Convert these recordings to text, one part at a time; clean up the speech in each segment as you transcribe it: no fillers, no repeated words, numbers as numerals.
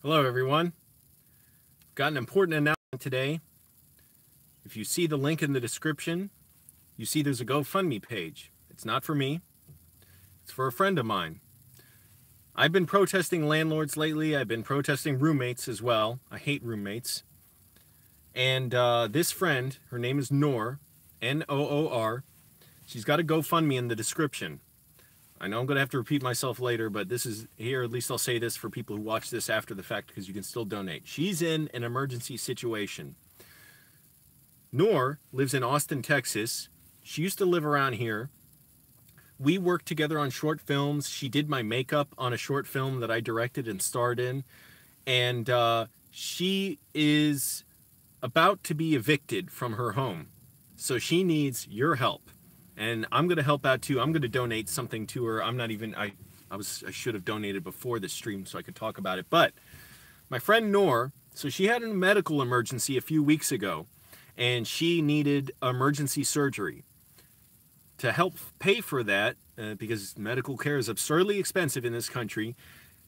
Hello everyone. Got an important announcement today. If you see the link in the description, you see there's a GoFundMe page. It's not for me. It's for a friend of mine. I've been protesting landlords lately. I've been protesting roommates as well. I hate roommates. And this friend, her name is Noor, N-O-O-R. She's got a GoFundMe in the description. I know I'm going to have to repeat myself later, but this is here, at least I'll say this for people who watch this after the fact, because you can still donate. She's in an emergency situation. Noor lives in Austin, Texas. She used to live around here. We worked together on short films. She did my makeup on a short film that I directed and starred in. And she is about to be evicted from her home. So she needs your help. And I'm going to help out too. I'm going to donate something to her. I'm not even, I should have donated before the stream so I could talk about it. But my friend Noor, so she had a medical emergency a few weeks ago, and she needed emergency surgery. To help pay for that, because medical care is absurdly expensive in this country,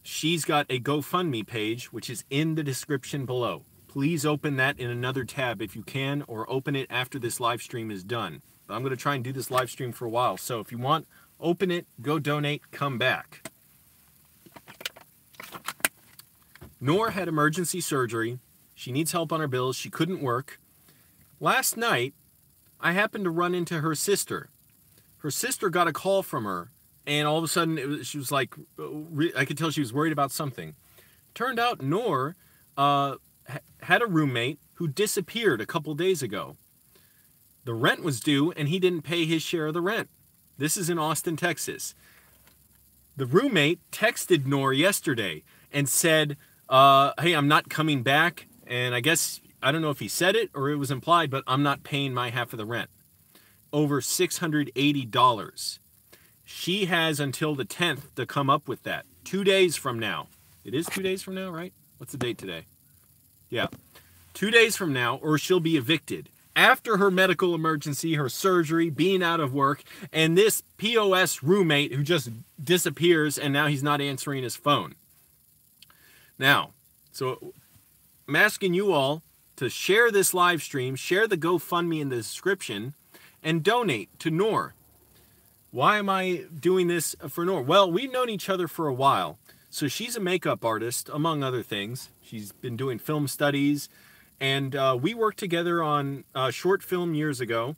she's got a GoFundMe page, which is in the description below. Please open that in another tab if you can, or open it after this live stream is done. But I'm going to try and do this live stream for a while. So if you want, open it, go donate, come back. Noor had emergency surgery. She needs help on her bills. She couldn't work. Last night, I happened to run into her sister. Her sister got a call from her, and all of a sudden, she was like, I could tell she was worried about something. Turned out Noor had a roommate who disappeared a couple days ago. The rent was due, and he didn't pay his share of the rent. This is in Austin, Texas. The roommate texted Noor yesterday and said, hey, I'm not coming back. And I guess, I don't know if he said it or it was implied, but I'm not paying my half of the rent. Over $680. She has until the 10th to come up with that. 2 days from now. It is 2 days from now, right? What's the date today? Yeah. 2 days from now, or she'll be evicted. After her medical emergency, her surgery, being out of work, and this POS roommate who just disappears and now he's not answering his phone. Now, so I'm asking you all to share this live stream, share the GoFundMe in the description, and donate to Noor. Why am I doing this for Noor? Well, we've known each other for a while. So she's a makeup artist, among other things. She's been doing film studies. And we worked together on a short film years ago.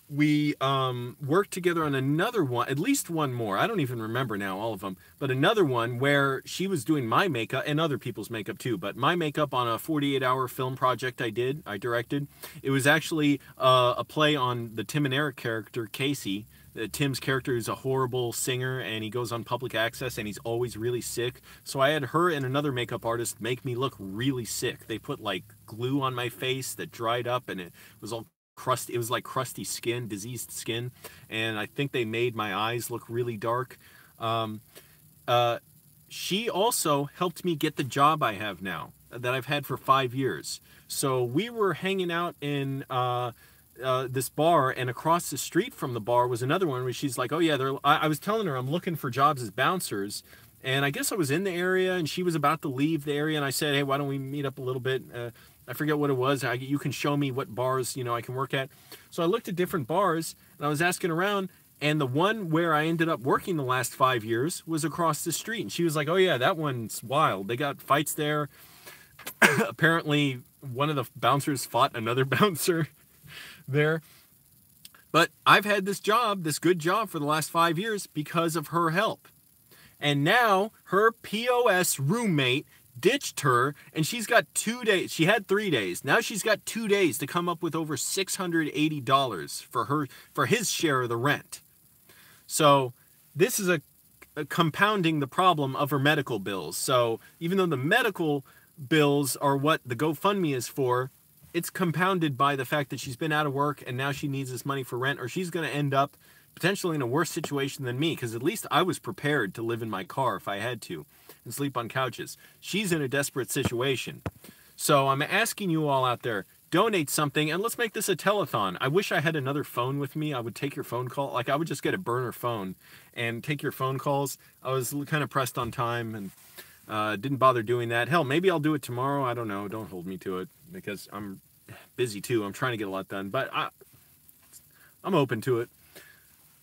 We worked together on another one, at least one more. I don't even remember now all of them. But another one where she was doing my makeup and other people's makeup too. But my makeup on a 48-hour film project I directed. It was actually a play on the Tim and Eric character, Casey. Tim's character is a horrible singer, and he goes on public access, and he's always really sick. So I had her and another makeup artist make me look really sick. They put like glue on my face that dried up, and it was all crusty. It was like crusty skin, diseased skin, and I think they made my eyes look really dark. She also helped me get the job I have now, that I've had for 5 years. So we were hanging out in this bar, and across the street from the bar was another one where she's like, oh yeah, I was telling her I'm looking for jobs as bouncers, and I guess I was in the area and she was about to leave the area, and I said, hey, why don't we meet up a little bit? I forget what it was. You can show me what bars, I can work at. So I looked at different bars, and I was asking around, and the one where I ended up working the last 5 years was across the street. And she was like, oh yeah, that one's wild. They got fights there. Apparently one of the bouncers fought another bouncer there. But I've had this job, this good job, for the last 5 years because of her help. And now her POS roommate ditched her, and she's got 2 days. She had 3 days. Now she's got 2 days to come up with over $680 for his share of the rent. So this is a compounding the problem of her medical bills. So even though the medical bills are what the GoFundMe is for, it's compounded by the fact that she's been out of work and now she needs this money for rent, or she's going to end up potentially in a worse situation than me, because at least I was prepared to live in my car if I had to and sleep on couches. She's in a desperate situation. So I'm asking you all out there, donate something, and let's make this a telethon. I wish I had another phone with me. I would take your phone call. Like, I would just get a burner phone and take your phone calls. I was kind of pressed on time, and Didn't bother doing that. Hell, maybe I'll do it tomorrow. I don't know. Don't hold me to it because I'm busy too. I'm trying to get a lot done, but I'm open to it.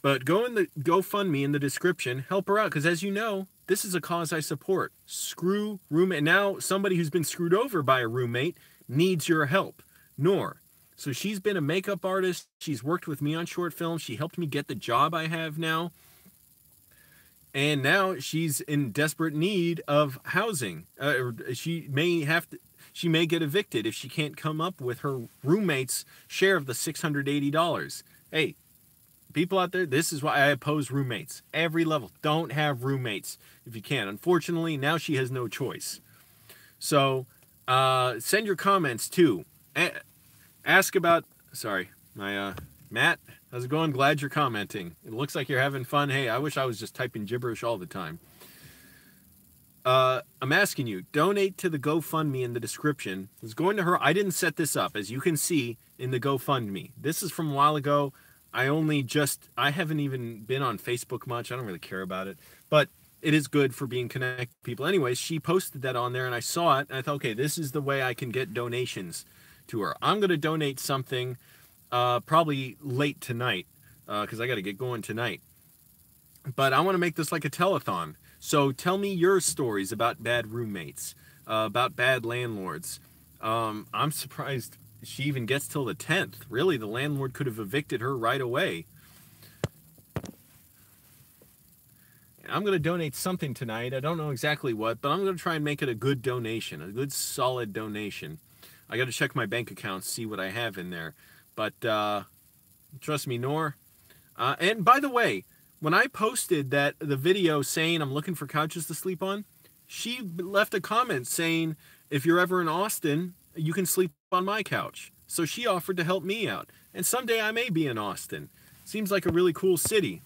But go in the GoFundMe in the description. Help her out because, as you know, this is a cause I support. Screw roommate. Now somebody who's been screwed over by a roommate needs your help. Noor. So she's been a makeup artist. She's worked with me on short films. She helped me get the job I have now. And now she's in desperate need of housing. She may get evicted if she can't come up with her roommate's share of the $680. Hey, people out there, this is why I oppose roommates. Every level. Don't have roommates if you can. Unfortunately, now she has no choice. So, send your comments too. Ask about, Matt, how's it going? Glad you're commenting. It looks like you're having fun. Hey, I wish I was just typing gibberish all the time. I'm asking you, donate to the GoFundMe in the description. It's going to her. I didn't set this up, as you can see in the GoFundMe. This is from a while ago. I haven't even been on Facebook much. I don't really care about it. But it is good for being connected to people. Anyways, she posted that on there, and I saw it, and I thought, okay, this is the way I can get donations to her. I'm going to donate something probably late tonight because I got to get going tonight. But I want to make this like a telethon. So tell me your stories about bad roommates, about bad landlords. I'm surprised she even gets till the 10th. Really, the landlord could have evicted her right away. And I'm going to donate something tonight. I don't know exactly what, but I'm going to try and make it a good donation, a good solid donation. I got to check my bank account, see what I have in there. But trust me, Noor. And by the way, when I posted the video saying I'm looking for couches to sleep on, she left a comment saying, if you're ever in Austin, you can sleep on my couch. So she offered to help me out. And someday I may be in Austin. Seems like a really cool city.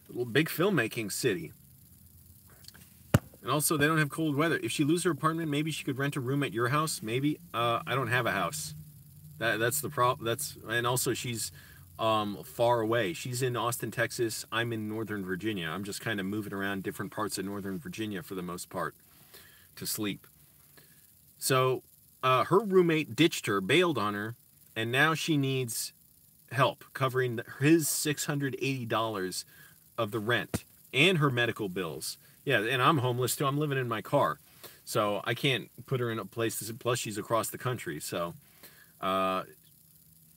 A little big filmmaking city. And also, they don't have cold weather. If she loses her apartment, maybe she could rent a room at your house. Maybe. I don't have a house. That's the problem. And also, she's far away. She's in Austin, Texas. I'm in Northern Virginia. I'm just kind of moving around different parts of Northern Virginia for the most part to sleep. So her roommate ditched her, bailed on her, and now she needs help covering his $680 of the rent and her medical bills. Yeah, and I'm homeless too. I'm living in my car. So I can't put her in a place, plus she's across the country. So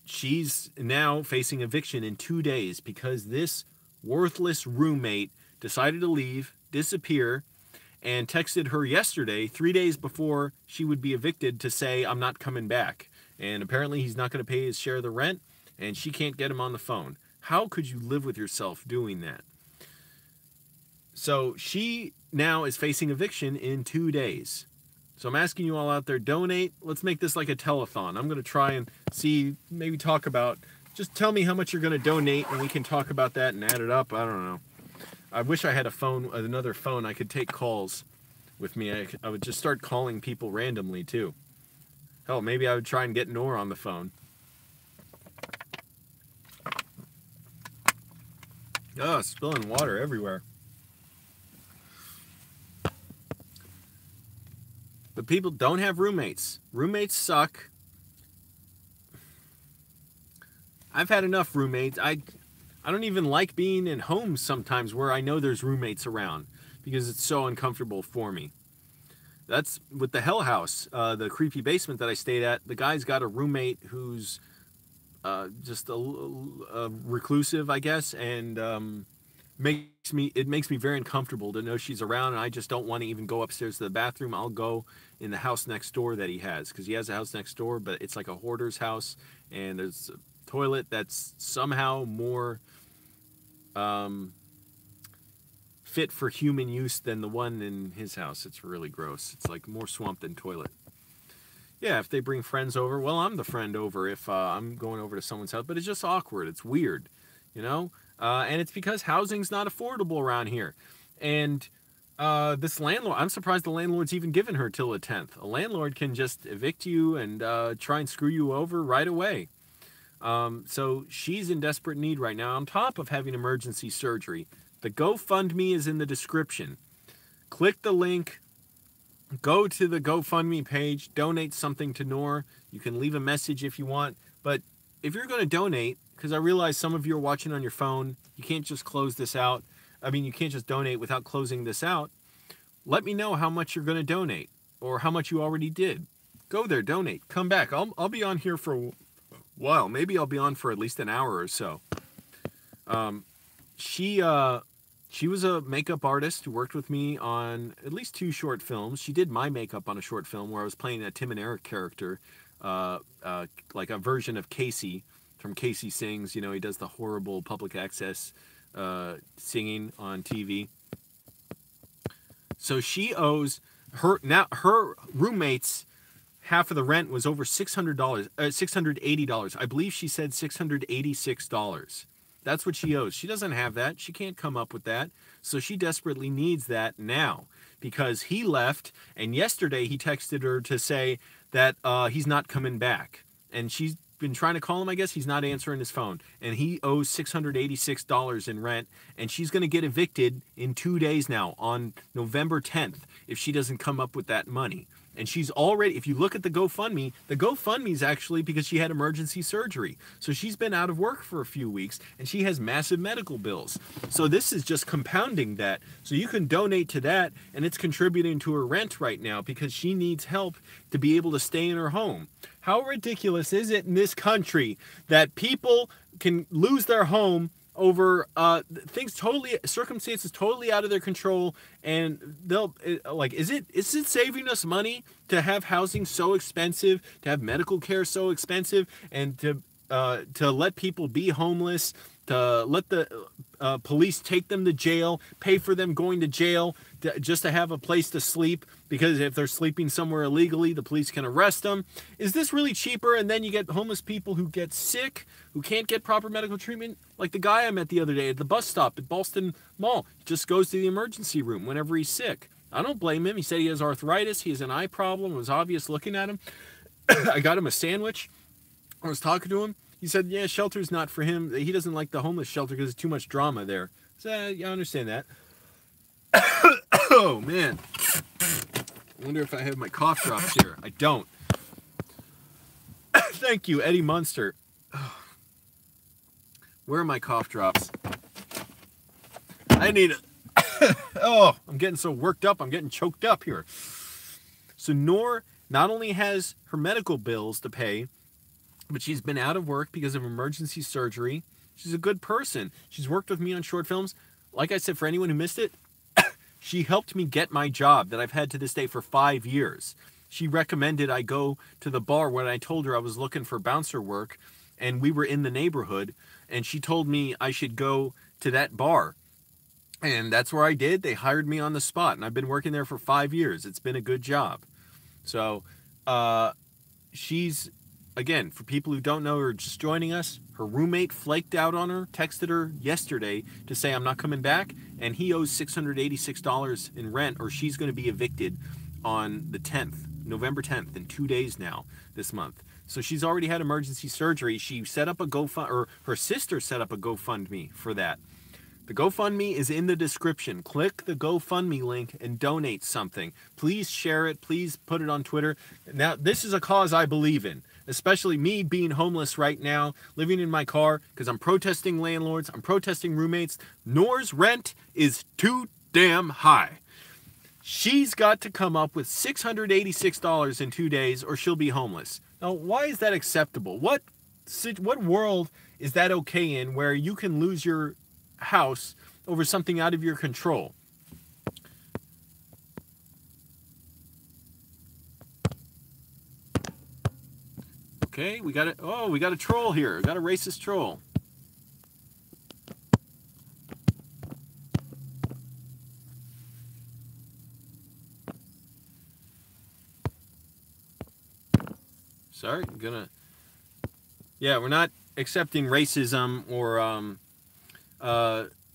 she's now facing eviction in 2 days because this worthless roommate decided to leave, disappear, and texted her yesterday, 3 days before she would be evicted, to say, I'm not coming back. And apparently he's not going to pay his share of the rent, and she can't get him on the phone. How could you live with yourself doing that? So she now is facing eviction in 2 days. So I'm asking you all out there, donate. Let's make this like a telethon. I'm going to try and see, maybe talk about, just tell me how much you're going to donate, and we can talk about that and add it up. I don't know. I wish I had another phone I could take calls with me. I would just start calling people randomly too. Hell, maybe I would try and get Noor on the phone. Oh, spilling water everywhere. But people don't have roommates. Roommates suck. I've had enough roommates. I don't even like being in homes sometimes where I know there's roommates around because it's so uncomfortable for me. That's with the Hell House, the creepy basement that I stayed at. The guy's got a roommate who's just a reclusive, I guess, and it makes me very uncomfortable to know she's around, and I just don't want to even go upstairs to the bathroom. I'll go in the house next door that he has, because he has a house next door, but it's like a hoarder's house, and there's a toilet that's somehow more fit for human use than the one in his house. It's really gross. It's like more swamp than toilet. Yeah, if they bring friends over, well, I'm the friend over if I'm going over to someone's house, but it's just awkward. It's weird, you know? And it's because housing's not affordable around here. And this landlord, I'm surprised the landlord's even given her till the 10th. A landlord can just evict you and try and screw you over right away. So she's in desperate need right now, on top of having emergency surgery. The GoFundMe is in the description. click the link, go to the GoFundMe page, donate something to Noor. You can leave a message if you want, but if you're going to donate, because I realize some of you are watching on your phone, you can't just close this out. I mean, you can't just donate without closing this out. Let me know how much you're going to donate or how much you already did. Go there, donate, come back. I'll be on here for a while. Maybe I'll be on for at least an hour or so. She was a makeup artist who worked with me on at least 2 short films. She did my makeup on a short film where I was playing a Tim and Eric character, like a version of Casey from Casey Sings. You know, he does the horrible public access singing on TV. So she owes her roommates. Half of the rent was over $600, $680. I believe she said $686. That's what she owes. She doesn't have that. She can't come up with that. So she desperately needs that now because he left. And yesterday he texted her to say that he's not coming back. And she's been trying to call him, I guess. He's not answering his phone. And he owes $686 in rent. And she's going to get evicted in 2 days now on November 10th if she doesn't come up with that money. And she's already, if you look at the GoFundMe is actually because she had emergency surgery. So she's been out of work for a few weeks and she has massive medical bills. So this is just compounding that. So you can donate to that and it's contributing to her rent right now because she needs help to be able to stay in her home. How ridiculous is it in this country that people can lose their home over circumstances totally out of their control, and they'll is it saving us money to have housing so expensive, to have medical care so expensive, and to let people be homeless, to let the police take them to jail, pay for them going to jail just to have a place to sleep, because if they're sleeping somewhere illegally, the police can arrest them? Is this really cheaper? And then you get homeless people who get sick, who can't get proper medical treatment, like the guy I met the other day at the bus stop at Ballston Mall. He just goes to the emergency room whenever he's sick. I don't blame him. He said he has arthritis, he has an eye problem. It was obvious looking at him. I got him a sandwich. I was talking to him. He said, yeah, shelter's not for him. He doesn't like the homeless shelter because there's too much drama there. So, yeah, I understand that. Oh, man. I wonder if I have my cough drops here. I don't. Thank you, Eddie Munster. Where are my cough drops? I need it. Oh, I'm getting so worked up. I'm getting choked up here. So Noor not only has her medical bills to pay, but she's been out of work because of emergency surgery. She's a good person. She's worked with me on short films. Like I said, for anyone who missed it, she helped me get my job that I've had to this day for 5 years. She recommended I go to the bar when I told her I was looking for bouncer work, and we were in the neighborhood, and she told me I should go to that bar. And that's where I did. They hired me on the spot, and I've been working there for 5 years. It's been a good job. So, she's, again, for people who don't know or just joining us, her roommate flaked out on her, texted her yesterday to say, I'm not coming back, and he owes $686 in rent, or she's going to be evicted on the 10th, November 10th, in 2 days now, this month. So she's already had emergency surgery. She set up a GoFundMe, or her sister set up a GoFundMe for that. The GoFundMe is in the description. Click the GoFundMe link and donate something. Please share it. Please put it on Twitter. Now, this is a cause I believe in, especially me being homeless right now, living in my car, because I'm protesting landlords. I'm protesting roommates. Noor's rent is too damn high. She's got to come up with $686 in 2 days or she'll be homeless. Now, why is that acceptable? What world is that okay in where you can lose your house over something out of your control? Okay, we got it. Oh, we got a troll here. We got a racist troll. Sorry, I'm gonna. Yeah, we're not accepting racism or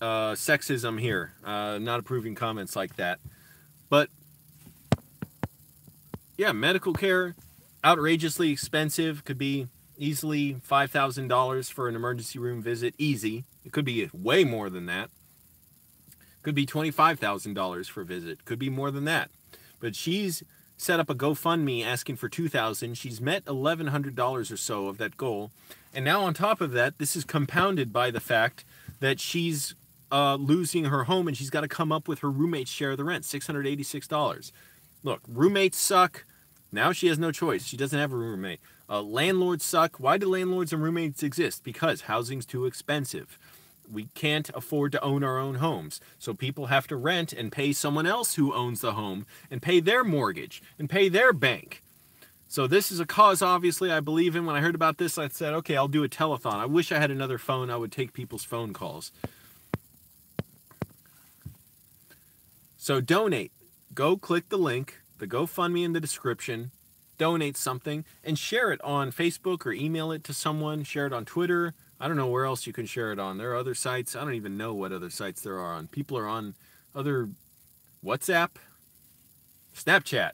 sexism here. Not approving comments like that. But yeah, medical care, outrageously expensive. Could be easily $5,000 for an emergency room visit. Easy. It could be way more than that. Could be $25,000 for a visit. Could be more than that. But she's set up a GoFundMe asking for $2,000. She's met $1,100 or so of that goal. And now on top of that, this is compounded by the fact that she's losing her home and she's got to come up with her roommate's share of the rent, $686. Look, roommates suck. Now she has no choice. She doesn't have a roommate. Landlords suck. Why do landlords and roommates exist? Because housing's too expensive. We can't afford to own our own homes. So people have to rent and pay someone else who owns the home and pay their mortgage and pay their bank. So this is a cause, obviously, I believe in. When I heard about this, I said, okay, I'll do a telethon. I wish I had another phone. I would take people's phone calls. So donate. Go click the link, the GoFundMe in the description, donate something, and share it on Facebook or email it to someone. Share it on Twitter. I don't know where else you can share it on. There are other sites. I don't even know what other sites there are on. People are on other WhatsApp, Snapchat.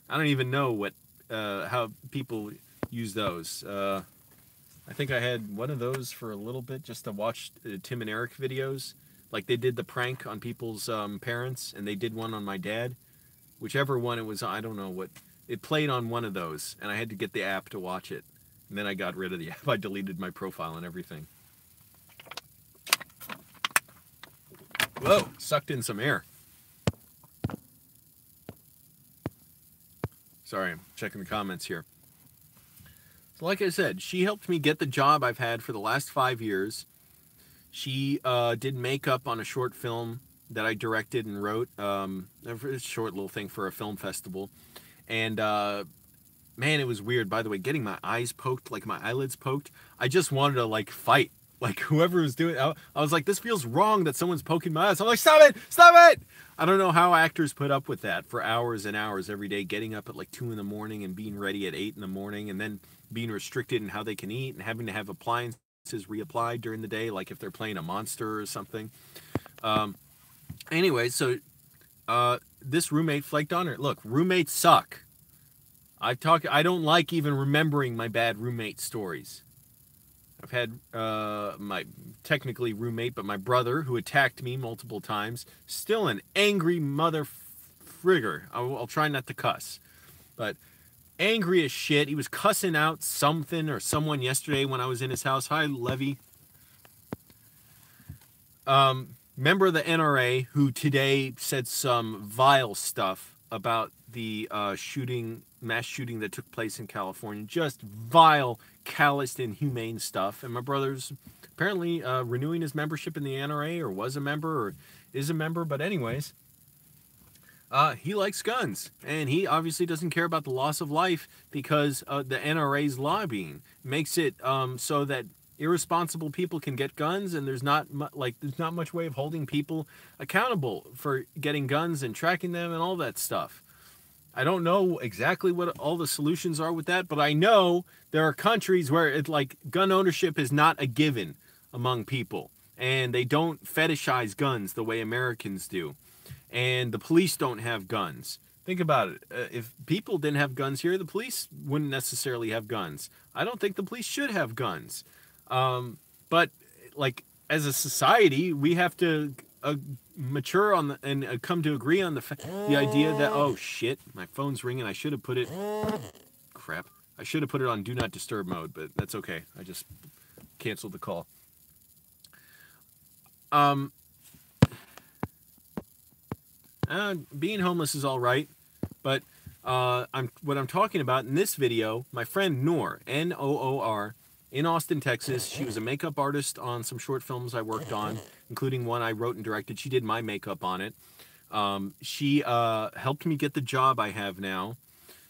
I don't even know what how people use those. I think I had one of those for a little bit just to watch Tim and Eric videos. Like they did the prank on people's parents, and they did one on my dad. Whichever one it was, I don't know what. It played on one of those, and I had to get the app to watch it. And then I got rid of the app. I deleted my profile and everything. Whoa, sucked in some air. Sorry, I'm checking the comments here. So like I said, she helped me get the job I've had for the last 5 years. She did makeup on a short film that I directed and wrote. A short little thing for a film festival. And man, it was weird. By the way, getting my eyes poked, like my eyelids poked, I just wanted to like fight. Like whoever was doing it, I was like, this feels wrong that someone's poking my eyes. I'm like, stop it, stop it. I don't know how actors put up with that for hours and hours every day, getting up at like 2 in the morning and being ready at 8 in the morning, and then being restricted in how they can eat and having to have appliances reapplied during the day, like if they're playing a monster or something. Anyway, so this roommate flaked on her. Look, roommates suck. I don't like even remembering my bad roommate stories. I've had my technically roommate, but my brother, who attacked me multiple times, still an angry mother frigger. I'll try not to cuss, but angry as shit. He was cussing out something or someone yesterday when I was in his house. Hi, Levy. Member of the NRA who today said some vile stuff about the mass shooting that took place in California. Just vile, calloused, inhumane stuff. And my brother's apparently renewing his membership in the NRA, or was a member, or is a member. But anyways, he likes guns. And he obviously doesn't care about the loss of life because the NRA's lobbying makes it so that irresponsible people can get guns, and there's not much way of holding people accountable for getting guns and tracking them and all that stuff. I don't know exactly what all the solutions are with that, but I know there are countries where it's like gun ownership is not a given among people, and they don't fetishize guns the way Americans do, and the police don't have guns. Think about it. If people didn't have guns here, the police wouldn't necessarily have guns. I don't think the police should have guns. But like as a society, we have to mature on and come to agree on the idea that, oh shit, my phone's ringing. I should have put it. Crap. I should have put it on do not disturb mode, but that's okay. I just canceled the call. Being homeless is all right, but what I'm talking about in this video, my friend Noor, N-O-O-R, in Austin, Texas. She was a makeup artist on some short films I worked on, including one I wrote and directed. She did my makeup on it. She helped me get the job I have now.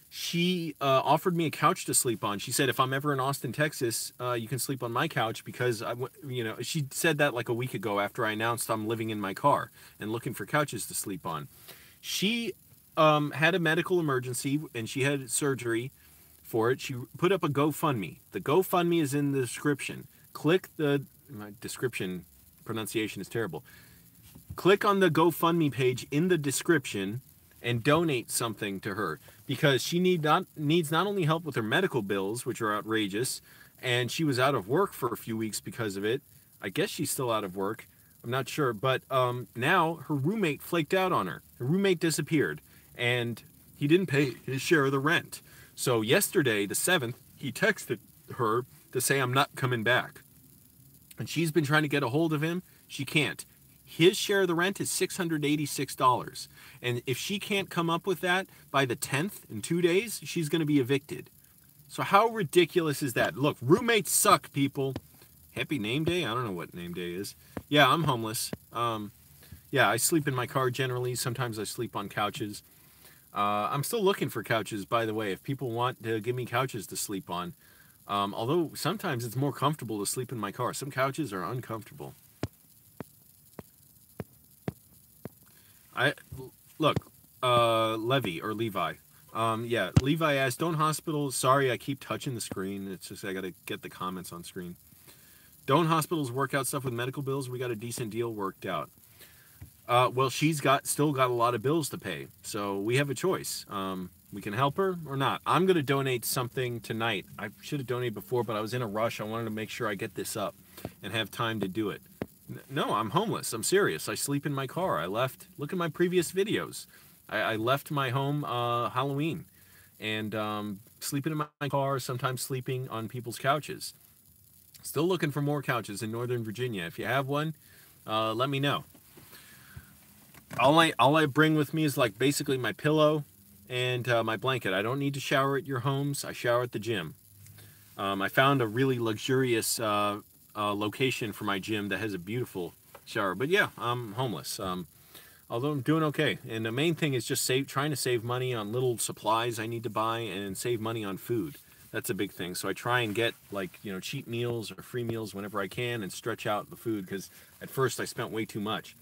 She offered me a couch to sleep on. She said, if I'm ever in Austin, Texas, you can sleep on my couch because, she said that like a week ago after I announced I'm living in my car and looking for couches to sleep on. She had a medical emergency and she had surgery for it. She put up a GoFundMe. The GoFundMe is in the description. Click my description pronunciation is terrible. Click on the GoFundMe page in the description and donate something to her because she needs not only help with her medical bills, which are outrageous, and she was out of work for a few weeks because of it. I guess she's still out of work. I'm not sure, but now her roommate flaked out on her. Her roommate disappeared, and he didn't pay his share of the rent. So yesterday, the 7th, he texted her to say, I'm not coming back. And she's been trying to get a hold of him. She can't. His share of the rent is $686. And if she can't come up with that by the 10th, in 2 days, she's going to be evicted. So how ridiculous is that? Look, roommates suck, people. Happy name day? I don't know what name day is. Yeah, I'm homeless. Yeah, I sleep in my car generally. Sometimes I sleep on couches. I'm still looking for couches, by the way, if people want to give me couches to sleep on. Although sometimes it's more comfortable to sleep in my car. Some couches are uncomfortable. Look, Levy or Levi. Yeah, Levi asked, don't hospitals, sorry, I keep touching the screen. It's just, I got to get the comments on screen. Don't hospitals work out stuff with medical bills? We got a decent deal worked out. Well, she's still got a lot of bills to pay. So we have a choice. We can help her or not. I'm going to donate something tonight. I should have donated before, but I was in a rush. I wanted to make sure I get this up and have time to do it. No, I'm homeless. I'm serious. I sleep in my car. I left. Look at my previous videos. I left my home Halloween and sleeping in my car, sometimes sleeping on people's couches. Still looking for more couches in Northern Virginia. If you have one, let me know. All I bring with me is like basically my pillow and my blanket. I don't need to shower at your homes. I shower at the gym. I found a really luxurious location for my gym that has a beautiful shower. But yeah, I'm homeless. Although I'm doing okay. And the main thing is just trying to save money on little supplies I need to buy and save money on food. That's a big thing. So I try and get like, cheap meals or free meals whenever I can and stretch out the food because at first I spent way too much.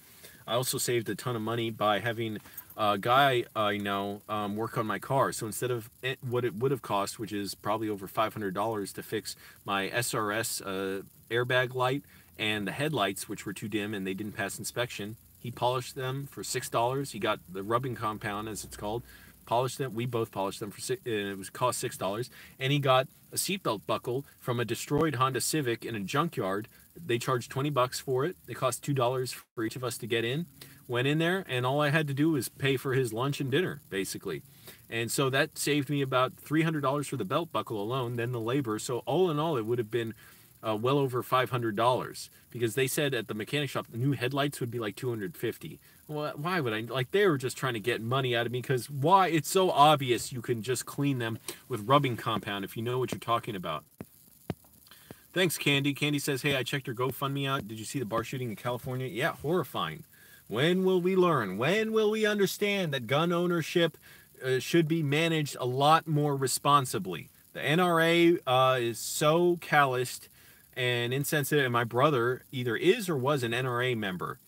I also saved a ton of money by having a guy I know work on my car. So instead of what it would have cost, which is probably over $500 to fix my SRS airbag light and the headlights, which were too dim and they didn't pass inspection, he polished them for $6. He got the rubbing compound, as it's called, polished them. We both polished them for it was cost $6. And he got a seatbelt buckle from a destroyed Honda Civic in a junkyard. They charged $20 for it. It cost $2 for each of us to get in. Went in there, and all I had to do was pay for his lunch and dinner, basically. And so that saved me about $300 for the belt buckle alone, then the labor. So all in all, it would have been well over $500 because they said at the mechanic shop the new headlights would be like $250. Well, why would I? Like, they were just trying to get money out of me because why? It's so obvious you can just clean them with rubbing compound if you know what you're talking about. Thanks, Candy. Candy says, hey, I checked your GoFundMe out. Did you see the bar shooting in California? Yeah, horrifying. When will we learn? When will we understand that gun ownership should be managed a lot more responsibly? The NRA is so calloused and insensitive, and my brother either is or was an NRA member.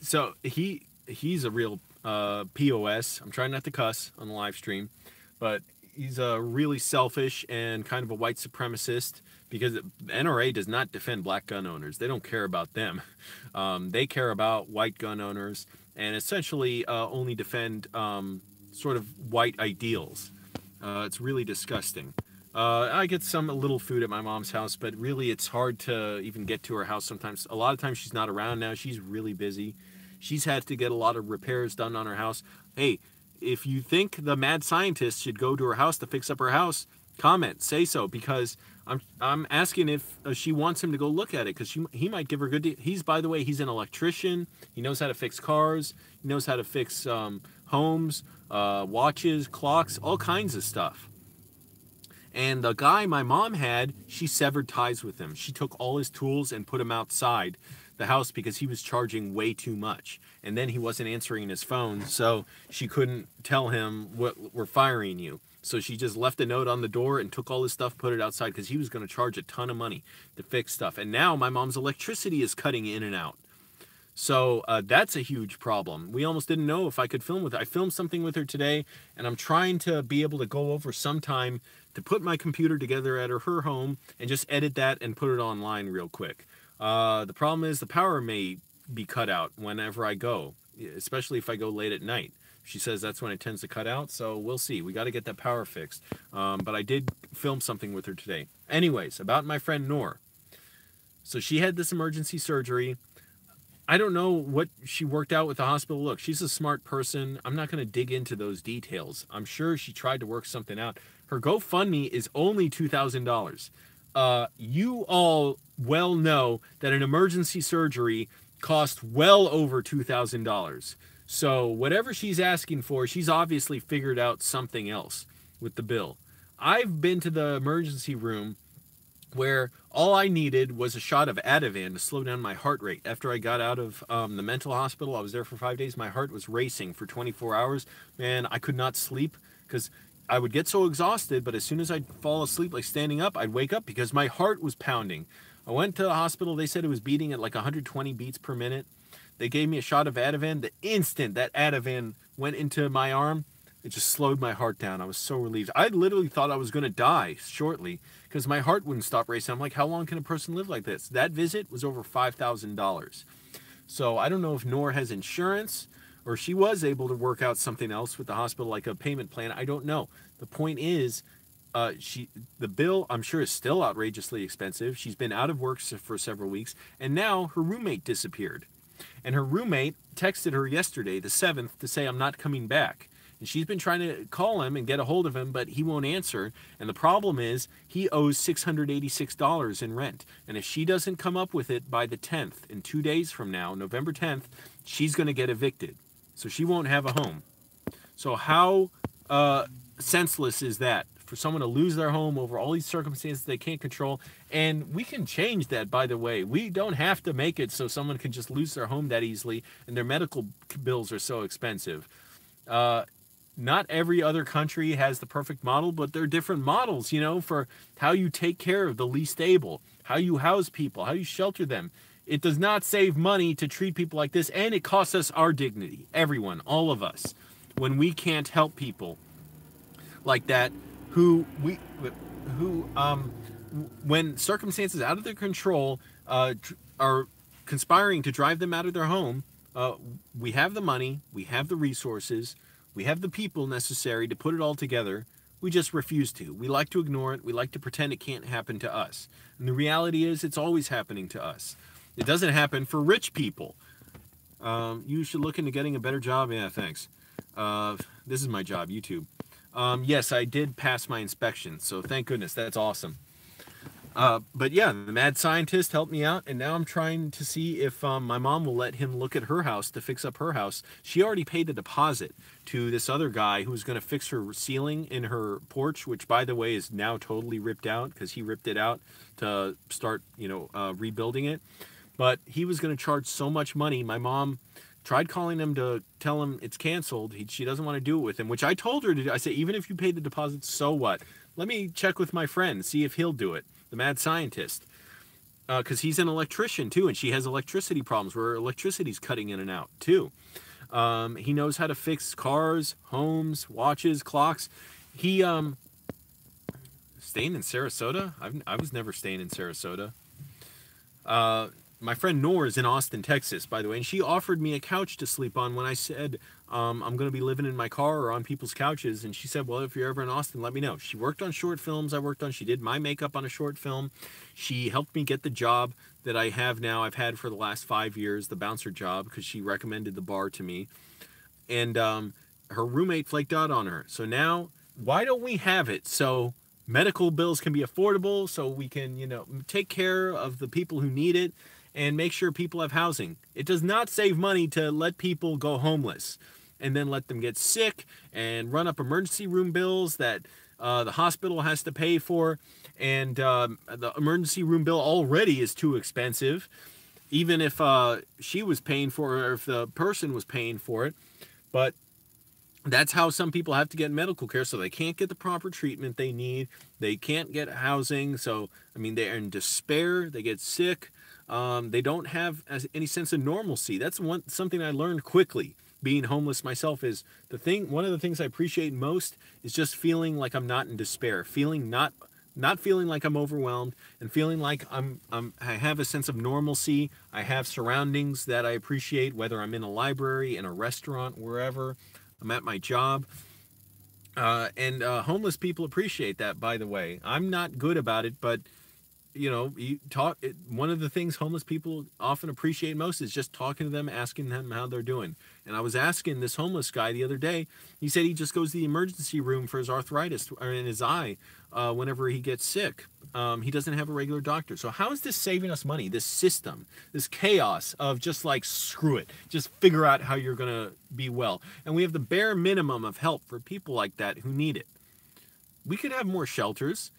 So he's a real POS. I'm trying not to cuss on the live stream, but he's a really selfish and kind of a white supremacist because the NRA does not defend black gun owners. They don't care about them. They care about white gun owners and essentially only defend sort of white ideals. It's really disgusting. I get a little food at my mom's house, but really it's hard to even get to her house sometimes. A lot of times she's not around now. She's really busy. She's had to get a lot of repairs done on her house. Hey, if you think the mad scientist should go to her house to fix up her house, comment, say so, because I'm asking if she wants him to go look at it, because he might give her a good deal. By the way, he's an electrician. He knows how to fix cars. He knows how to fix homes, watches, clocks, all kinds of stuff. And the guy my mom had, she severed ties with him. She took all his tools and put them outside the house because he was charging way too much. And then he wasn't answering his phone, so she couldn't tell him, we're firing you. So she just left a note on the door and took all his stuff, put it outside, because he was going to charge a ton of money to fix stuff. And now my mom's electricity is cutting in and out. So that's a huge problem. We almost didn't know if I could film with her. I filmed something with her today, and I'm trying to be able to go over sometime to put my computer together at her home and just edit that and put it online real quick. The problem is the power may be cut out whenever I go, especially if I go late at night. She says that's when it tends to cut out, so we'll see. We got to get that power fixed. But I did film something with her today. Anyways, about my friend Noor. So she had this emergency surgery. I don't know what she worked out with the hospital. Look, she's a smart person. I'm not going to dig into those details. I'm sure she tried to work something out. Her GoFundMe is only $2,000. You all well know that an emergency surgery costs well over $2,000. So whatever she's asking for, she's obviously figured out something else with the bill. I've been to the emergency room where all I needed was a shot of Ativan to slow down my heart rate. After I got out of the mental hospital, I was there for 5 days. My heart was racing for 24 hours. Man, I could not sleep because I would get so exhausted, but as soon as I'd fall asleep, like standing up, I'd wake up because my heart was pounding. I went to the hospital. They said it was beating at like 120 beats per minute. They gave me a shot of Ativan. The instant that Ativan went into my arm, it just slowed my heart down. I was so relieved. I literally thought I was going to die shortly because my heart wouldn't stop racing. I'm like, how long can a person live like this? That visit was over $5,000. So I don't know if Noor has insurance or she was able to work out something else with the hospital, like a payment plan. I don't know. The point is, the bill, I'm sure, is still outrageously expensive. She's been out of work for several weeks, and now her roommate disappeared. And her roommate texted her yesterday, the 7th, to say, I'm not coming back. And she's been trying to call him and get a hold of him, but he won't answer. And the problem is he owes $686 in rent. And if she doesn't come up with it by the 10th, in 2 days from now, November 10th, she's going to get evicted. So she won't have a home. So how senseless is that? For someone to lose their home over all these circumstances they can't control. And we can change that, by the way. We don't have to make it so someone can just lose their home that easily and their medical bills are so expensive. Not every other country has the perfect model, but there are different models, you know, for how you take care of the least able, how you house people, how you shelter them. It does not save money to treat people like this, and it costs us our dignity, everyone, all of us, when we can't help people like that who when circumstances out of their control are conspiring to drive them out of their home. We have the money, we have the resources, we have the people necessary to put it all together. We just refuse to. We like to ignore it. We like to pretend it can't happen to us. And the reality is it's always happening to us. It doesn't happen for rich people. You should look into getting a better job. Yeah, thanks. This is my job, YouTube. Yes, I did pass my inspection, so thank goodness. That's awesome. But yeah, the mad scientist helped me out, and now I'm trying to see if my mom will let him look at her house to fix up her house. She already paid the deposit to this other guy who's going to fix her ceiling in her porch, which, by the way, is now totally ripped out because he ripped it out to start, rebuilding it. But he was going to charge so much money. My mom tried calling him to tell him it's canceled. She doesn't want to do it with him, which I told her to do. I said, even if you paid the deposit, so what? Let me check with my friend, see if he'll do it. The mad scientist, because he's an electrician too, and she has electricity problems where electricity's cutting in and out too. He knows how to fix cars, homes, watches, clocks. He staying in Sarasota. I was never staying in Sarasota. My friend Noor is in Austin, Texas, by the way, and she offered me a couch to sleep on when I said I'm going to be living in my car or on people's couches. And she said, well, if you're ever in Austin, let me know. She worked on short films she did my makeup on a short film. She helped me get the job that I have now. I've had for the last 5 years, the bouncer job, because she recommended the bar to me. And her roommate flaked out on her. So now, why don't we have it so medical bills can be affordable, so we can, take care of the people who need it, and make sure people have housing. It does not save money to let people go homeless and then let them get sick and run up emergency room bills that the hospital has to pay for. And the emergency room bill already is too expensive, even if she was paying for it or if the person was paying for it. But that's how some people have to get medical care, so they can't get the proper treatment they need. They can't get housing, so, they're in despair. They get sick. They don't have any sense of normalcy. That's something I learned quickly. Being homeless myself is one of the things I appreciate most is just feeling like I'm not in despair, feeling not feeling like I'm overwhelmed, and feeling like I have a sense of normalcy. I have surroundings that I appreciate, whether I'm in a library, in a restaurant, wherever I'm at my job. And homeless people appreciate that, by the way. I'm not good about it, but you know, one of the things homeless people often appreciate most is just talking to them, asking them how they're doing. And I was asking this homeless guy the other day. He said he just goes to the emergency room for his arthritis or in his eye whenever he gets sick. He doesn't have a regular doctor. So how is this saving us money? This system, this chaos of just like, screw it, just figure out how you're going to be well. And we have the bare minimum of help for people like that who need it. We could have more shelters.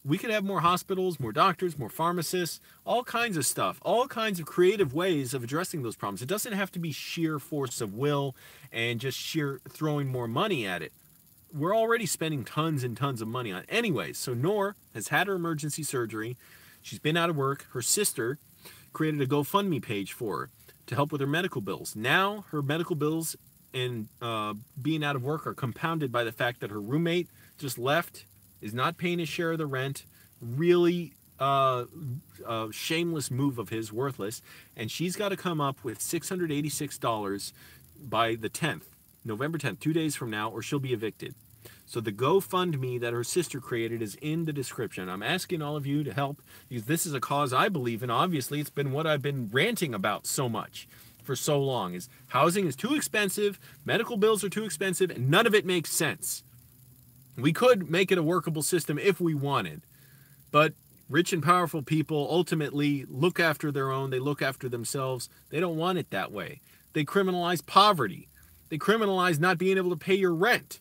We could have more hospitals, more doctors, more pharmacists, all kinds of stuff, all kinds of creative ways of addressing those problems. It doesn't have to be sheer force of will and just sheer throwing more money at it. We're already spending tons and tons of money on it. Anyways, so Noor has had her emergency surgery. She's been out of work. Her sister created a GoFundMe page for her to help with her medical bills. Now her medical bills and being out of work are compounded by the fact that her roommate just left, is not paying his share of the rent, really shameless move of his, worthless, and she's got to come up with $686 by the 10th, November 10th, 2 days from now, or she'll be evicted. So the GoFundMe that her sister created is in the description. I'm asking all of you to help, because this is a cause I believe in. Obviously, it's been what I've been ranting about so much for so long, is housing is too expensive, medical bills are too expensive, and none of it makes sense. We could make it a workable system if we wanted, but rich and powerful people ultimately look after their own. They look after themselves. They don't want it that way. They criminalize poverty. They criminalize not being able to pay your rent.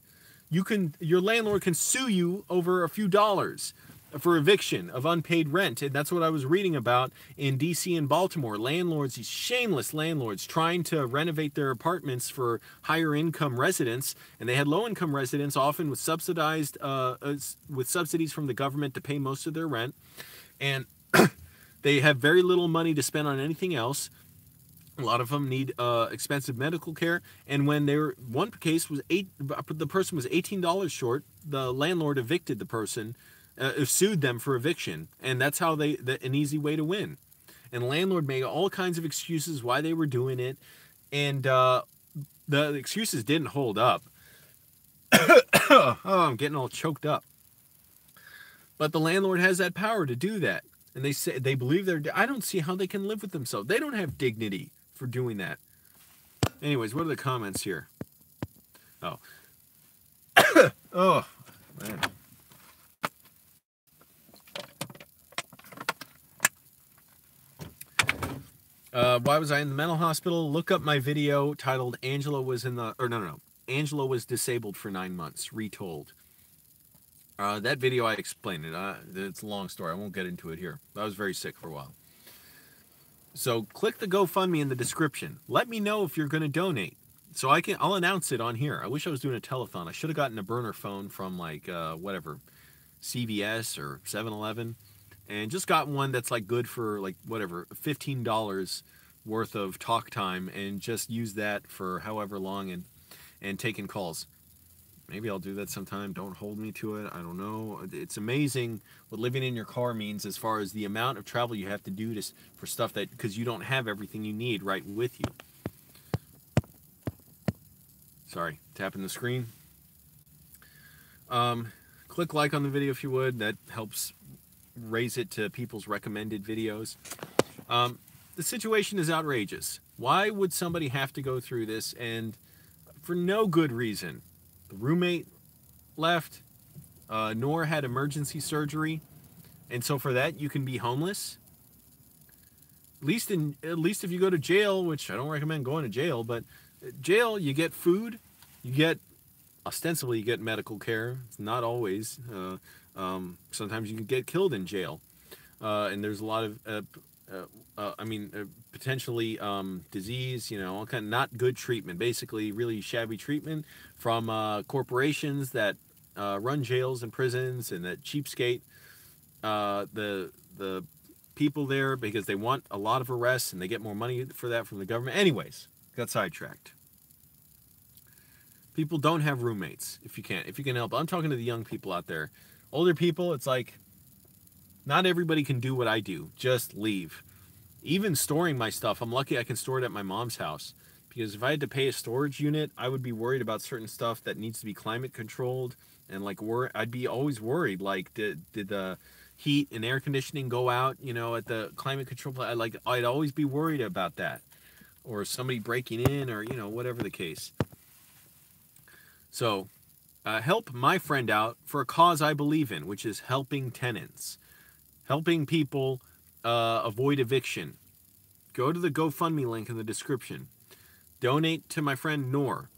Your landlord can sue you over a few dollars for eviction of unpaid rent. And that's what I was reading about in DC and Baltimore. Landlords, these shameless landlords, trying to renovate their apartments for higher income residents, and they had low income residents, often with subsidized with subsidies from the government to pay most of their rent, and they have very little money to spend on anything else. A lot of them need expensive medical care, and when one case was the person was $18 short, the landlord evicted the person. Sued them for eviction, and that's how an easy way to win. And the landlord made all kinds of excuses why they were doing it, and the excuses didn't hold up. Oh, I'm getting all choked up. But the landlord has that power to do that, and they believe I don't see how they can live with themselves. They don't have dignity for doing that. Anyways, what are the comments here? Oh. Oh, man. Why was I in the mental hospital? Look up my video titled Angelo was Angelo was disabled for 9 months, retold. That video I explained it. It's a long story. I won't get into it here. I was very sick for a while. So click the GoFundMe in the description. Let me know if you're going to donate, so I'll announce it on here. I wish I was doing a telethon. I should have gotten a burner phone from like whatever, CVS or 7-Eleven. And just got one that's like good for like whatever, $15 worth of talk time, and just use that for however long and taking calls. Maybe I'll do that sometime. Don't hold me to it. I don't know. It's amazing what living in your car means as far as the amount of travel you have to do for stuff because you don't have everything you need right with you. Sorry, tapping the screen. Click like on the video if you would. That helps raise it to people's recommended videos. The situation is outrageous. Why would somebody have to go through this, and for no good reason? The roommate left. Noor had emergency surgery, and so for that you can be homeless. At least if you go to jail, which I don't recommend going to jail, but jail, you get food, ostensibly you get medical care. It's not always. Sometimes you can get killed in jail, and there's a lot of potentially disease, all kind of not good treatment, basically really shabby treatment from corporations that run jails and prisons, and that cheapskate the people there because they want a lot of arrests and they get more money for that from the government. Anyways, got sidetracked. People don't have roommates if you can help. I'm talking to the young people out there. Older people, it's like, not everybody can do what I do. Just leave. Even storing my stuff, I'm lucky I can store it at my mom's house. Because if I had to pay a storage unit, I would be worried about certain stuff that needs to be climate controlled. And like, I'd be always worried, like, did the heat and air conditioning go out, you know, at the climate control plant. I'd always be worried about that, or somebody breaking in, or you know, whatever the case. So, help my friend out for a cause I believe in, which is helping tenants, helping people avoid eviction. Go to the GoFundMe link in the description. Donate to my friend Noor.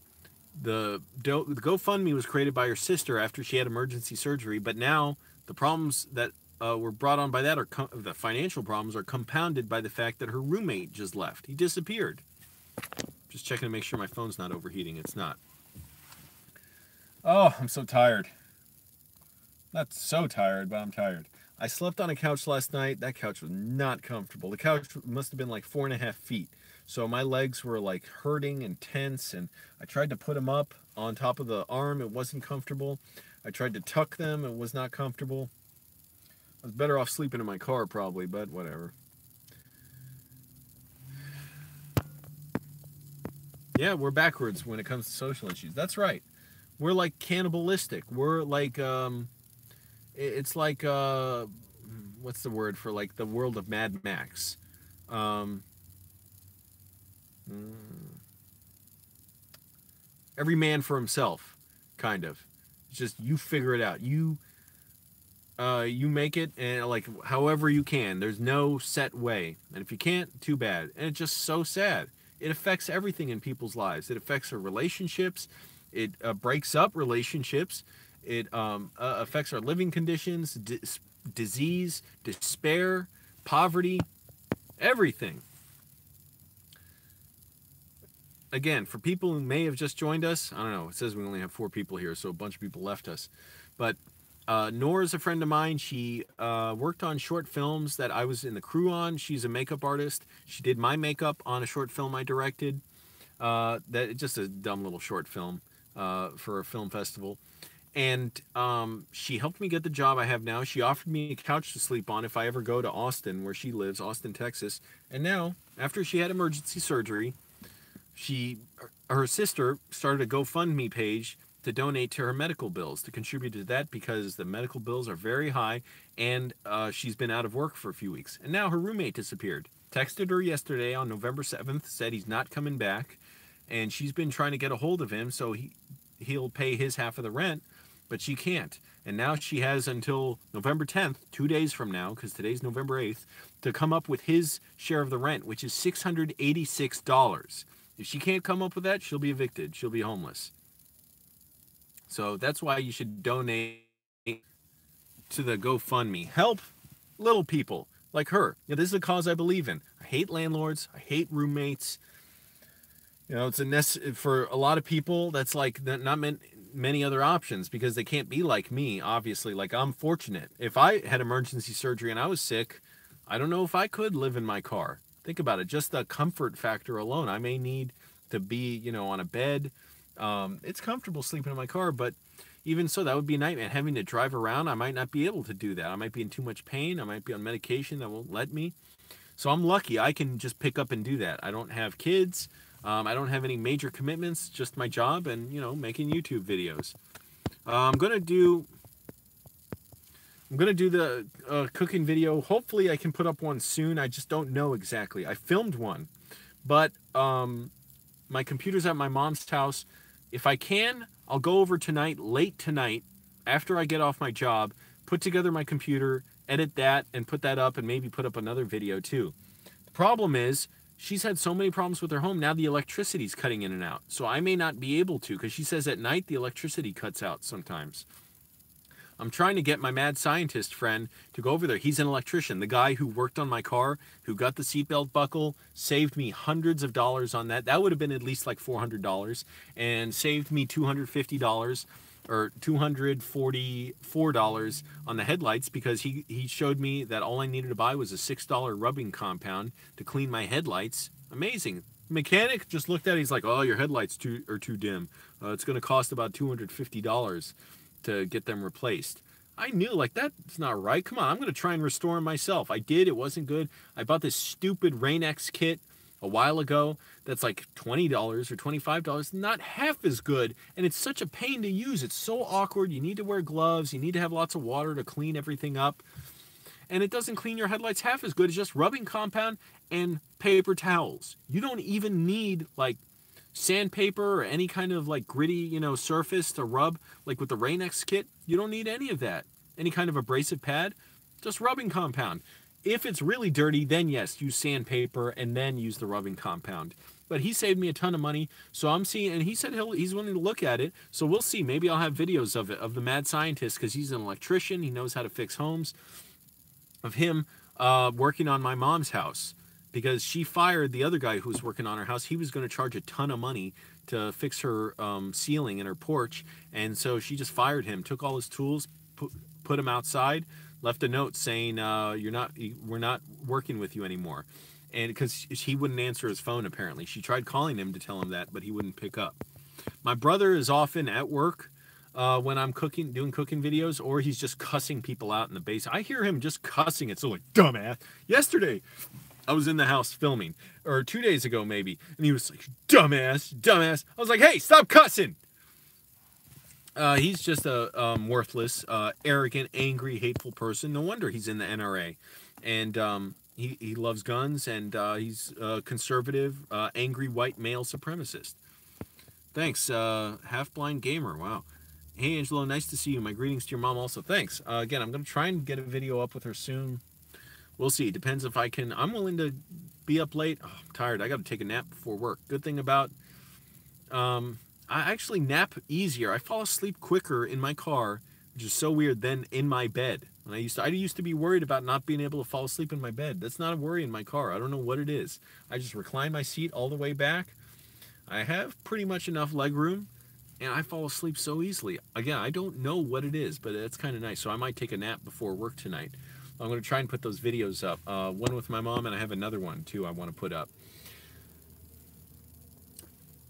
The GoFundMe was created by her sister after she had emergency surgery, but now the problems that were brought on by that, are the financial problems, are compounded by the fact that her roommate just left. He disappeared. Just checking to make sure my phone's not overheating. It's not. Oh, I'm so tired. Not so tired, but I'm tired. I slept on a couch last night. That couch was not comfortable. The couch must have been like 4.5 feet. So my legs were like hurting and tense, and I tried to put them up on top of the arm. It wasn't comfortable. I tried to tuck them. It was not comfortable. I was better off sleeping in my car probably, but whatever. Yeah, we're backwards when it comes to social issues. That's right. We're like cannibalistic. We're like, it's like, what's the word for like the world of Mad Max? Every man for himself, kind of. It's just you figure it out. You make it, and like however you can. There's no set way, and if you can't, too bad. And it's just so sad. It affects everything in people's lives. It affects our relationships. It breaks up relationships. It affects our living conditions, disease, despair, poverty, everything. Again, for people who may have just joined us, I don't know, it says we only have 4 people here, so a bunch of people left us. But Noor is a friend of mine. She worked on short films that I was in the crew on. She's a makeup artist. She did my makeup on a short film I directed. That just a dumb little short film for a film festival. And she helped me get the job I have now. She offered me a couch to sleep on if I ever go to Austin, where she lives, Austin, Texas. And now, after she had emergency surgery, her sister started a GoFundMe page to donate to her medical bills, to contribute to that, because the medical bills are very high, and she's been out of work for a few weeks. And now her roommate disappeared. Texted her yesterday on November 7th, said he's not coming back, and she's been trying to get a hold of him so he'll pay his half of the rent, but she can't. And now she has until November 10th, 2 days from now, because today's November 8th, to come up with his share of the rent, which is $686. If she can't come up with that, she'll be evicted. She'll be homeless. So that's why you should donate to the GoFundMe. Help little people like her. You know, this is a cause I believe in. I hate landlords. I hate roommates. You know, it's for a lot of people, that's like not many other options, because they can't be like me, obviously. Like, I'm fortunate. If I had emergency surgery and I was sick, I don't know if I could live in my car. Think about it. Just the comfort factor alone. I may need to be, you know, on a bed. It's comfortable sleeping in my car, but even so, that would be a nightmare. Having to drive around, I might not be able to do that. I might be in too much pain. I might be on medication that won't let me. So I'm lucky. I can just pick up and do that. I don't have kids. I don't have any major commitments, just my job and, you know, making YouTube videos. I'm gonna do the cooking video. Hopefully I can put up one soon. I just don't know exactly. I filmed one, but my computer's at my mom's house. If I can, I'll go over tonight, late tonight, after I get off my job, put together my computer, edit that, and put that up, and maybe put up another video too. The problem is, she's had so many problems with her home. Now the electricity's cutting in and out. So I may not be able to, because she says at night the electricity cuts out sometimes. I'm trying to get my mad scientist friend to go over there. He's an electrician. The guy who worked on my car, who got the seatbelt buckle, saved me hundreds of dollars on that. That would have been at least like $400, and saved me $250 or $244 on the headlights, because he showed me that all I needed to buy was a $6 rubbing compound to clean my headlights. Amazing. Mechanic just looked at it. He's like, oh, your headlights are too dim. It's going to cost about $250 to get them replaced. I knew, like, that's not right. Come on, I'm going to try and restore them myself. I did. It wasn't good. I bought this stupid Rain-X kit a while ago that's like $20 or $25, not half as good, and it's such a pain to use. It's so awkward. You need to wear gloves. You need to have lots of water to clean everything up. and it doesn't clean your headlights half as good as just rubbing compound and paper towels. You don't even need like sandpaper or any kind of like gritty, you know, surface to rub, like with the Rain-X kit. You don't need any of that. Any kind of abrasive pad, just rubbing compound. If it's really dirty, then yes, use sandpaper and then use the rubbing compound. But he saved me a ton of money, so I'm seeing, and he said he's willing to look at it, so we'll see. Maybe I'll have videos of it, of the mad scientist, because he's an electrician, he knows how to fix homes, of him working on my mom's house, because she fired the other guy who was working on her house. He was going to charge a ton of money to fix her ceiling in her porch, and so she just fired him, took all his tools, put him outside, left a note saying, we're not working with you anymore. And because he wouldn't answer his phone, apparently. She tried calling him to tell him that, but he wouldn't pick up. My brother is often at work when I'm doing cooking videos, or he's just cussing people out in the basement. I hear him just cussing. It's so like, dumbass. Yesterday, I was in the house filming, or 2 days ago maybe, and he was like, dumbass, dumbass. I was like, hey, stop cussing. He's just a worthless, arrogant, angry, hateful person. No wonder he's in the NRA. And he loves guns, and he's a conservative, angry white male supremacist. Thanks, half-blind gamer. Wow. Hey, Angelo, nice to see you. My greetings to your mom also. Thanks. Again, I'm going to try and get a video up with her soon. We'll see. Depends if I can. I'm willing to be up late. Oh, I'm tired. I got to take a nap before work. Good thing about... I actually nap easier. I fall asleep quicker in my car, which is so weird, than in my bed. When I used to be worried about not being able to fall asleep in my bed. That's not a worry in my car. I don't know what it is. I just recline my seat all the way back. I have pretty much enough leg room, and I fall asleep so easily. Again, I don't know what it is, but it's kind of nice. So I might take a nap before work tonight. I'm going to try and put those videos up. One with my mom, and I have another one, too, I want to put up.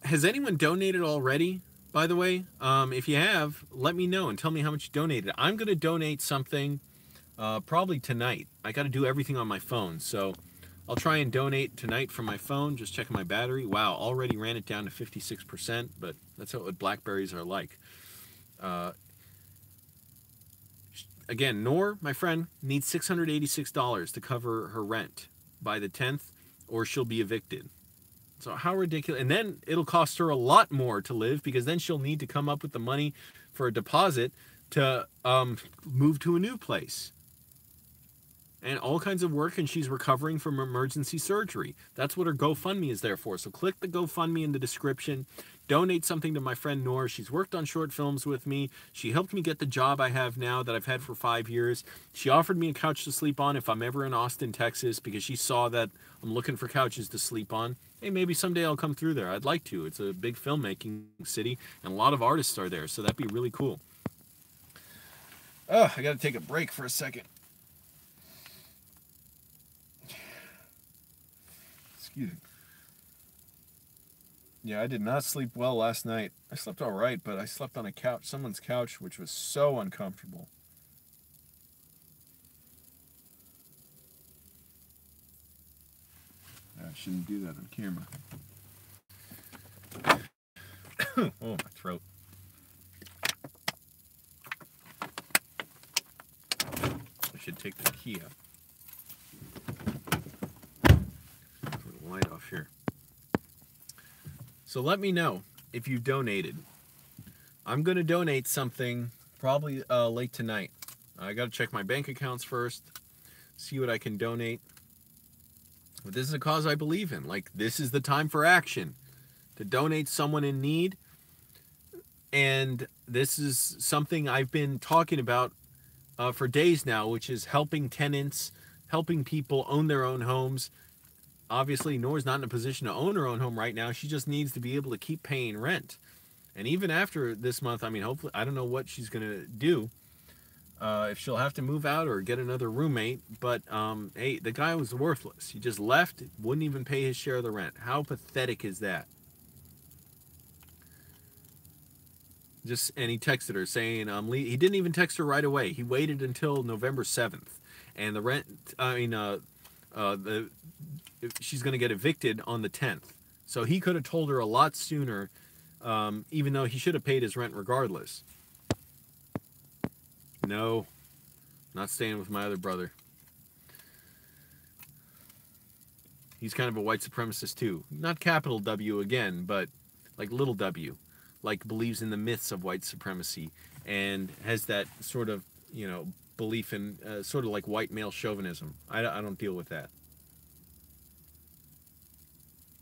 Has anyone donated already, by the way? If you have, let me know and tell me how much you donated. I'm going to donate something probably tonight. I got to do everything on my phone, so I'll try and donate tonight from my phone. Just checking my battery. Wow, already ran it down to 56%, but that's what Blackberries are like. Again, Noor, my friend, needs $686 to cover her rent by the 10th, or she'll be evicted. So how ridiculous. And then it'll cost her a lot more to live, because then she'll need to come up with the money for a deposit to move to a new place. And all kinds of work, and she's recovering from emergency surgery. That's what her GoFundMe is there for. So click the GoFundMe in the description. Donate something to my friend Noor. She's worked on short films with me. She helped me get the job I have now that I've had for 5 years. She offered me a couch to sleep on if I'm ever in Austin, Texas, because she saw that I'm looking for couches to sleep on. Hey, maybe someday I'll come through there. I'd like to. It's a big filmmaking city, and a lot of artists are there, so that'd be really cool. Oh, I got to take a break for a second. Excuse me. Yeah, I did not sleep well last night. I slept all right, but I slept on a couch, someone's couch, which was so uncomfortable. I shouldn't do that on camera. Oh, my throat. I should take the key out. Put the light off here. So let me know if you donated. I'm going to donate something probably late tonight. I got to check my bank accounts first, see what I can donate. But this is a cause I believe in. Like, this is the time for action, to donate someone in need. And this is something I've been talking about for days now, which is helping tenants, helping people own their own homes. Obviously, Noor's not in a position to own her own home right now. She just needs to be able to keep paying rent. And even after this month, I mean, hopefully, I don't know what she's going to do. If she'll have to move out or get another roommate. But, hey, the guy was worthless. He just left, wouldn't even pay his share of the rent. How pathetic is that? And he texted her saying, he didn't even text her right away. He waited until November 7th. And the rent, she's going to get evicted on the 10th. So he could have told her a lot sooner, even though he should have paid his rent regardless. No, not staying with my other brother. He's kind of a white supremacist too. Not capital W again, but like little w. Like believes in the myths of white supremacy and has that sort of, belief in sort of like white male chauvinism. I don't deal with that.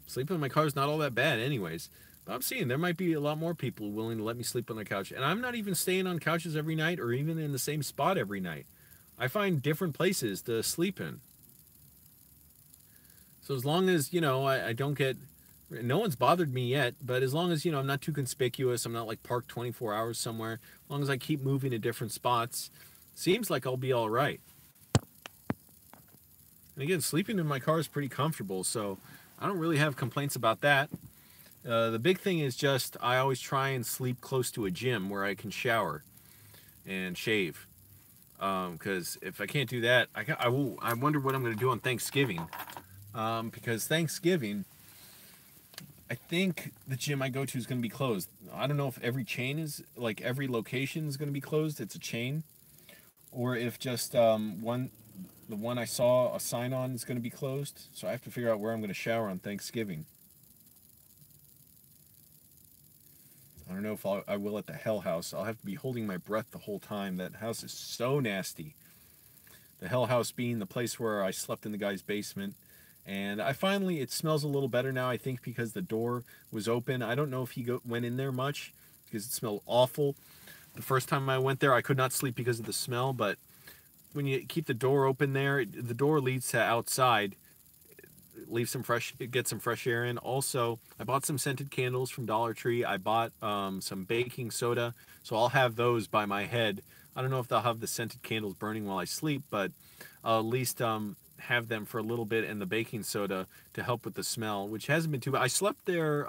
Sleeping in my car is not all that bad anyways. But I'm seeing there might be a lot more people willing to let me sleep on their couch. And I'm not even staying on couches every night or even in the same spot every night. I find different places to sleep in. So as long as, I don't get... No one's bothered me yet, but as long as, I'm not too conspicuous, I'm not like parked 24 hours somewhere, as long as I keep moving to different spots, seems like I'll be all right. And again, sleeping in my car is pretty comfortable, so I don't really have complaints about that. The big thing is just I always try and sleep close to a gym where I can shower and shave. Because if I can't do that, I wonder what I'm going to do on Thanksgiving. Because Thanksgiving... I think the gym I go to is going to be closed. I don't know if every chain is, like every location is going to be closed. It's a chain. Or if just the one I saw a sign on is going to be closed. So I have to figure out where I'm going to shower on Thanksgiving. I don't know if I will at the Hell House. I'll have to be holding my breath the whole time. That house is so nasty. The Hell House being the place where I slept in the guy's basement. And it smells a little better now, I think, because the door was open. I don't know if he went in there much, because it smelled awful. The first time I went there, I could not sleep because of the smell, but when you keep the door open there, the door leads to outside. Get some fresh air in. Also, I bought some scented candles from Dollar Tree. I bought some baking soda, so I'll have those by my head. I don't know if they'll have the scented candles burning while I sleep, but I'll at least... have them for a little bit and the baking soda to help with the smell, which hasn't been too bad. I slept there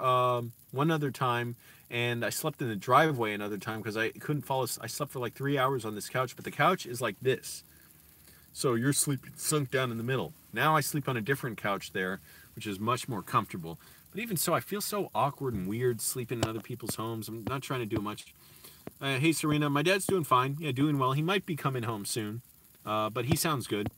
one other time, and I slept in the driveway another time because I couldn't fall asleep. I slept for like 3 hours on this couch, but the couch is like this. So you're sleeping sunk down in the middle. Now I sleep on a different couch there, which is much more comfortable. But even so, I feel so awkward and weird sleeping in other people's homes. I'm not trying to do much. Hey, Serena, my dad's doing fine. Yeah, doing well. He might be coming home soon, but he sounds good.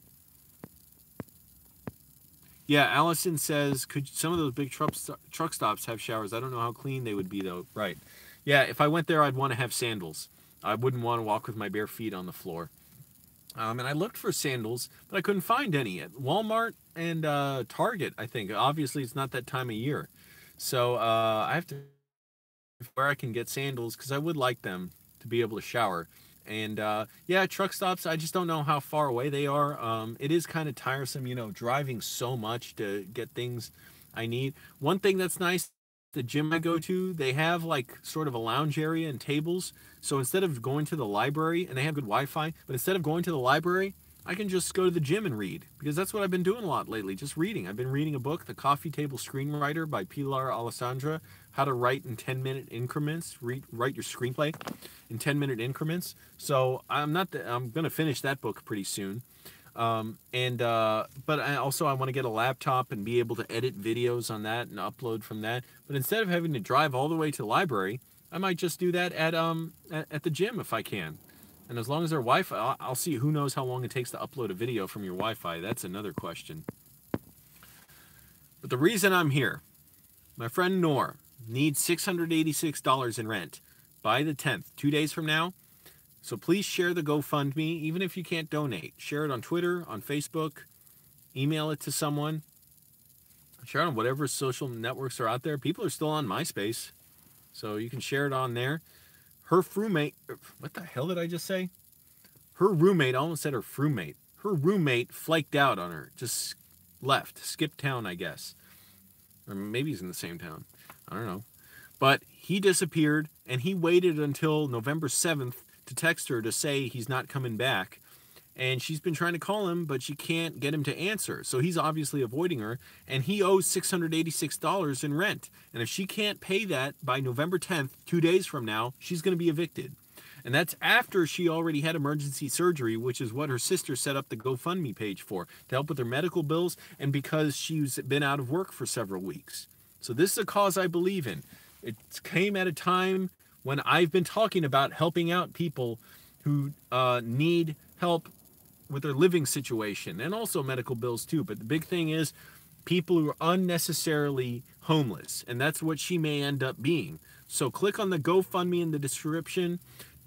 Yeah, Allison says, could some of those big truck stops have showers? I don't know how clean they would be, though. Right. Yeah, if I went there, I'd want to have sandals. I wouldn't want to walk with my bare feet on the floor. And I looked for sandals, but I couldn't find any at Walmart and Target, I think. Obviously, it's not that time of year. So I have to where I can get sandals, because I would like them to be able to shower. And yeah, truck stops, I just don't know how far away they are. It is kind of tiresome, driving so much to get things I need. One thing that's nice, the gym I go to, they have like sort of a lounge area and tables. So instead of going to the library, and they have good Wi-Fi, but instead of going to the library, I can just go to the gym and read, because that's what I've been doing a lot lately, just reading. I've been reading a book, The Coffee Table Screenwriter by Pilar Alessandra, How to Write in 10-minute increments, write your screenplay in 10-minute increments. So I'm going to finish that book pretty soon. But I want to get a laptop and be able to edit videos on that and upload from that. But instead of having to drive all the way to the library, I might just do that at the gym if I can. And as long as their Wi-Fi, I'll see. Who knows how long it takes to upload a video from your Wi-Fi. That's another question. But the reason I'm here, my friend Noor needs $686 in rent by the 10th, 2 days from now. So please share the GoFundMe, even if you can't donate. Share it on Twitter, on Facebook, email it to someone. Share it on whatever social networks are out there. People are still on MySpace, so you can share it on there. Her roommate, what the hell did I just say? Her roommate, I almost said her roommate. Her roommate flaked out on her, just left, skipped town, I guess. Or maybe he's in the same town. I don't know. But he disappeared, and he waited until November 7th to text her to say he's not coming back. And she's been trying to call him, but she can't get him to answer. So he's obviously avoiding her, and he owes $686 in rent. And if she can't pay that by November 10th, 2 days from now, she's going to be evicted. And that's after she already had emergency surgery, which is what her sister set up the GoFundMe page for, to help with her medical bills, and because she's been out of work for several weeks. So this is a cause I believe in. It came at a time when I've been talking about helping out people who need help with their living situation, and also medical bills too. But the big thing is, people who are unnecessarily homeless, and that's what she may end up being. So click on the GoFundMe in the description,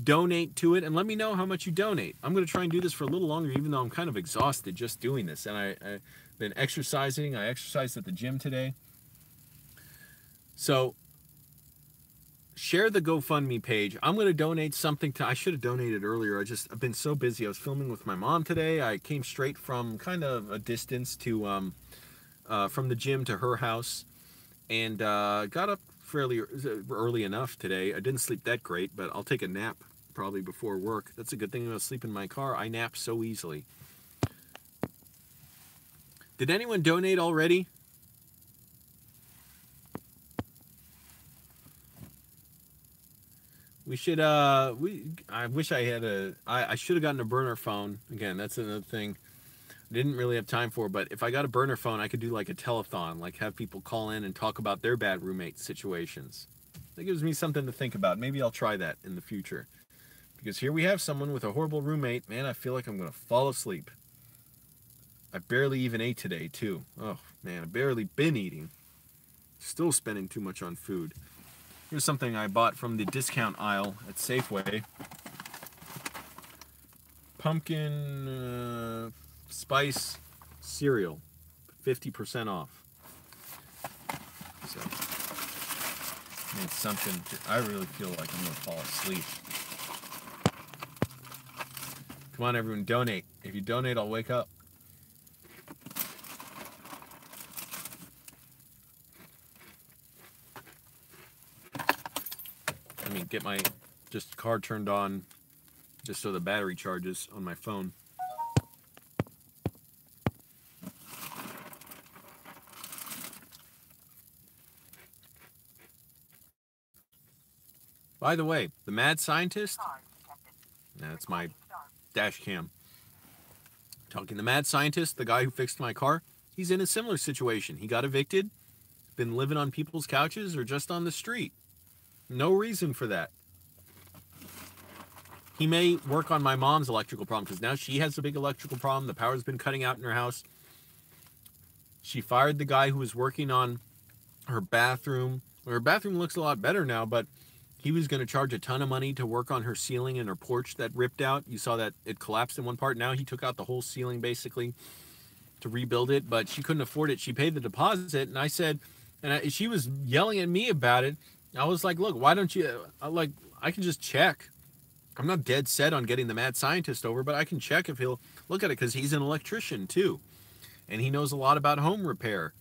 donate to it, and let me know how much you donate. I'm going to try and do this for a little longer, even though I'm kind of exhausted just doing this. And I've been exercising. I exercised at the gym today. So share the GoFundMe page. I'm going to donate something to, I should have donated earlier. I've been so busy. I was filming with my mom today. I came straight from kind of a distance to, from the gym to her house, and got up fairly early enough today. I didn't sleep that great, but I'll take a nap probably before work. That's a good thing about sleeping in my car. I nap so easily. Did anyone donate already? We should, I wish I had I should have gotten a burner phone. Again, that's another thing I didn't really have time for, but if I got a burner phone, I could do like a telethon, like have people call in and talk about their bad roommate situations. That gives me something to think about. Maybe I'll try that in the future. Because here we have someone with a horrible roommate. Man, I feel like I'm going to fall asleep. I barely even ate today, too. Oh, man, I've barely been eating. Still spending too much on food. Here's something I bought from the discount aisle at Safeway. Pumpkin spice cereal, 50% off. So, it's something I really feel like I'm going to fall asleep. Come on, everyone, donate. If you donate, I'll wake up. Let me get my car turned on just so the battery charges on my phone. By the way, the mad scientist, that's my dash cam. Talking the mad scientist, the guy who fixed my car, he's in a similar situation. He got evicted, been living on people's couches or just on the street. No reason for that. He may work on my mom's electrical problem because now she has a big electrical problem. The power's been cutting out in her house. She fired the guy who was working on her bathroom. Well, her bathroom looks a lot better now, but he was going to charge a ton of money to work on her ceiling and her porch that ripped out. You saw that it collapsed in one part. Now he took out the whole ceiling basically to rebuild it, but she couldn't afford it. She paid the deposit, and I said, she was yelling at me about it. I was like, look, why don't you, I can just check. I'm not dead set on getting the mad scientist over, but I can check if he'll look at it because he's an electrician too. And he knows a lot about home repair.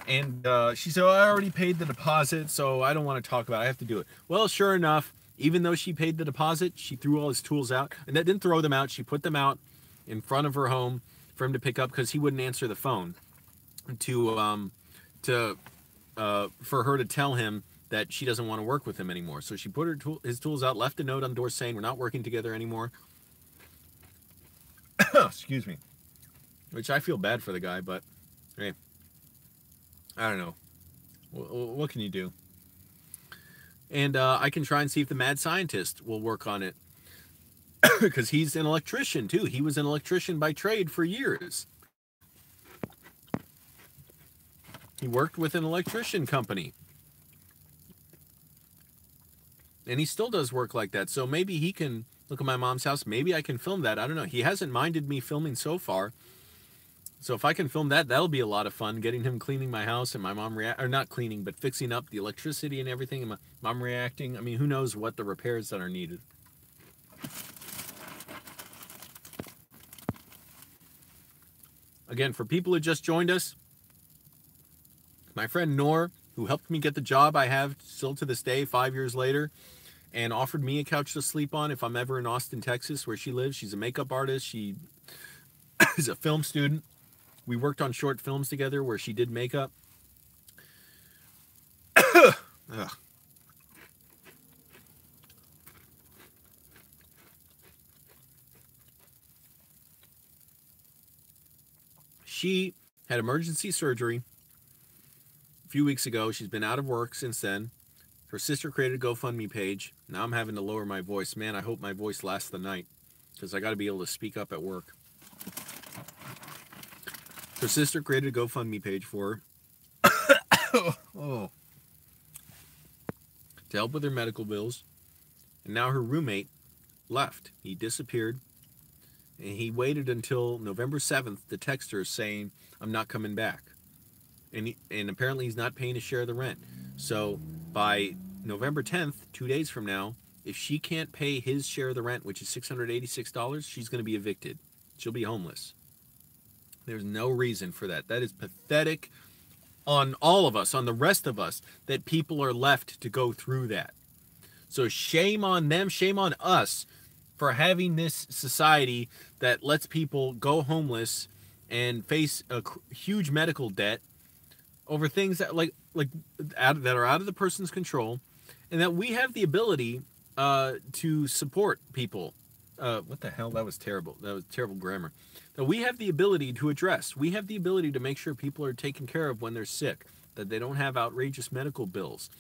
And she said, I already paid the deposit, so I don't want to talk about it. I have to do it. Well, sure enough, even though she paid the deposit, she threw all his tools out. And that didn't throw them out. She put them out in front of her home for him to pick up because he wouldn't answer the phone for her to tell him that she doesn't want to work with him anymore. So she put his tools out, left a note on the door saying, we're not working together anymore. Excuse me. Which I feel bad for the guy, but hey, I don't know. What can you do? And I can try and see if the mad scientist will work on it. Because he's an electrician, too. He was an electrician by trade for years. He worked with an electrician company. And he still does work like that. So maybe he can look at my mom's house. Maybe I can film that. I don't know. He hasn't minded me filming so far. So if I can film that, that'll be a lot of fun. Getting him cleaning my house and my mom or not cleaning, but fixing up the electricity and everything. And my mom reacting. I mean, who knows what the repairs that are needed. Again, for people who just joined us, my friend Noor, who helped me get the job I have still to this day, 5 years later, and offered me a couch to sleep on if I'm ever in Austin, Texas, where she lives. She's a makeup artist. She is a film student. We worked on short films together where she did makeup. She had emergency surgery a few weeks ago. She's been out of work since then. Her sister created a GoFundMe page. Now I'm having to lower my voice. Man, I hope my voice lasts the night because I got to be able to speak up at work. Her sister created a GoFundMe page for her to help with her medical bills. And now her roommate left. He disappeared. And he waited until November 7th to text her saying, I'm not coming back. And apparently he's not paying his share of the rent. So by November 10th, 2 days from now, if she can't pay his share of the rent, which is $686, she's going to be evicted. She'll be homeless. There's no reason for that. That is pathetic on all of us, on the rest of us, that people are left to go through that. So shame on them, shame on us for having this society that lets people go homeless and face a huge medical debt over things that that are out of the person's control, and that we have the ability to support people. What the hell? That was terrible. That was terrible grammar. That we have the ability to address. We have the ability to make sure people are taken care of when they're sick, that they don't have outrageous medical bills.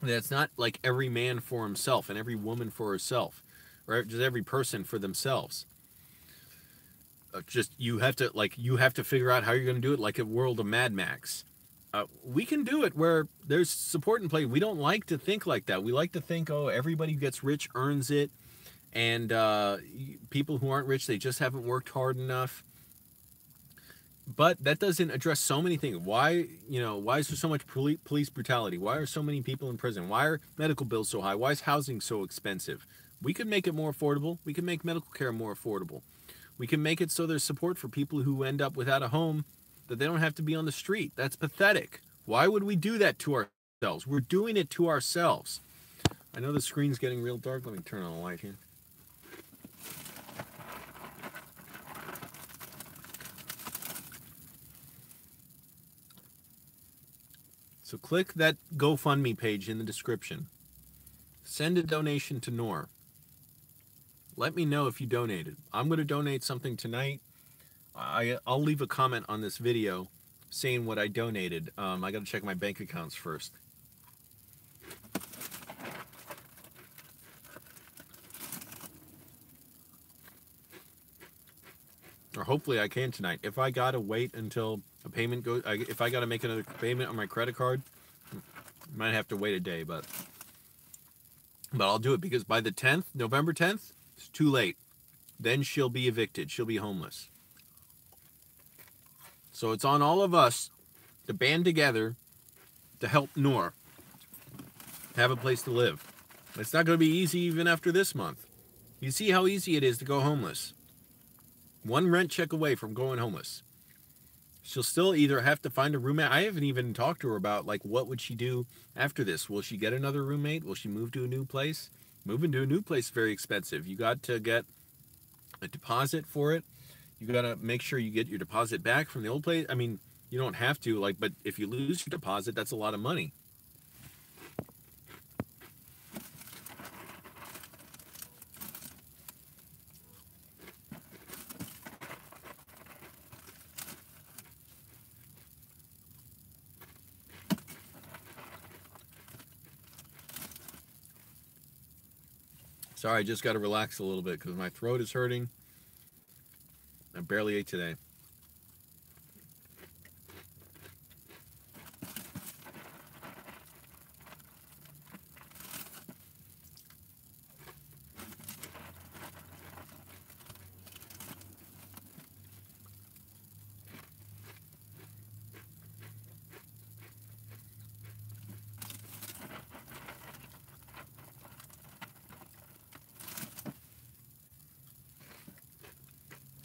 That it's not like every man for himself and every woman for herself, or just every person for themselves. Just you have to figure out how you're going to do it, like a world of Mad Max. We can do it where there's support in play. We don't like to think like that. We like to think, oh, everybody who gets rich earns it, and people who aren't rich, they just haven't worked hard enough. But that doesn't address so many things. Why is there so much police brutality? Why are so many people in prison? Why are medical bills so high? Why is housing so expensive? We could make it more affordable. We can make medical care more affordable. We can make it so there's support for people who end up without a home, that they don't have to be on the street. That's pathetic. Why would we do that to ourselves? We're doing it to ourselves. I know the screen's getting real dark. Let me turn on the light here. So click that GoFundMe page in the description. Send a donation to Noor. Let me know if you donated. I'm going to donate something tonight. I'll leave a comment on this video saying what I donated. I got to check my bank accounts first. Or hopefully I can tonight. If I got to wait until a payment goes, if I got to make another payment on my credit card, I might have to wait a day, but I'll do it, because by the 10th, November 10th, it's too late. Then she'll be evicted. She'll be homeless. So it's on all of us to band together to help Noor have a place to live. It's not going to be easy even after this month. You see how easy it is to go homeless. One rent check away from going homeless. She'll still either have to find a roommate. I haven't even talked to her about, like, what would she do after this? Will she get another roommate? Will she move to a new place? Moving to a new place is very expensive. You got to get a deposit for it. You got to make sure you get your deposit back from the old place. I mean, you don't have to, but if you lose your deposit, that's a lot of money. Sorry, I just got to relax a little bit because my throat is hurting. I barely ate today.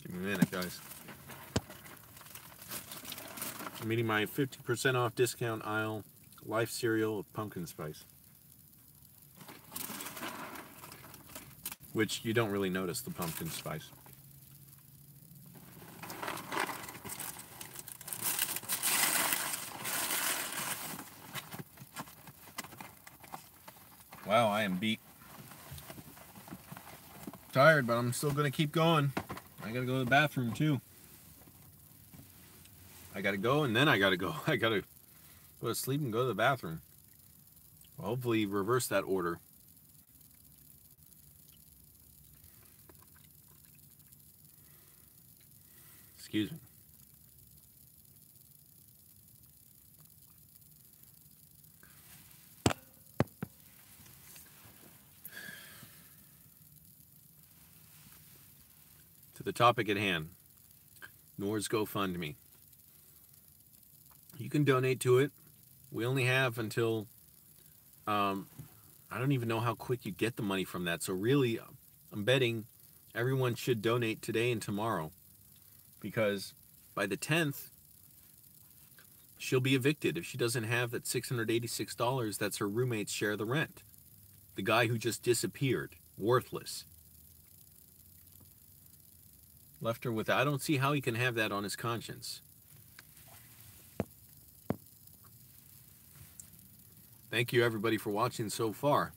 Give me a minute, guys. I'm eating my 50% off discount aisle Life cereal with pumpkin spice, which you don't really notice the pumpkin spice. Wow, I am beat. Tired, but I'm still going to keep going. I got to go to the bathroom too. I got to go, and then I got to go. I got to go to sleep and go to the bathroom. Well, hopefully reverse that order. Excuse me. To the topic at hand, Noor's GoFundMe. You can donate to it. We only have until, I don't even know how quick you get the money from that. So really, I'm betting everyone should donate today and tomorrow, because by the 10th, she'll be evicted. If she doesn't have that $686, that's her roommate's share of the rent. The guy who just disappeared, worthless. Left her with, I don't see how he can have that on his conscience. Thank you everybody for watching so far.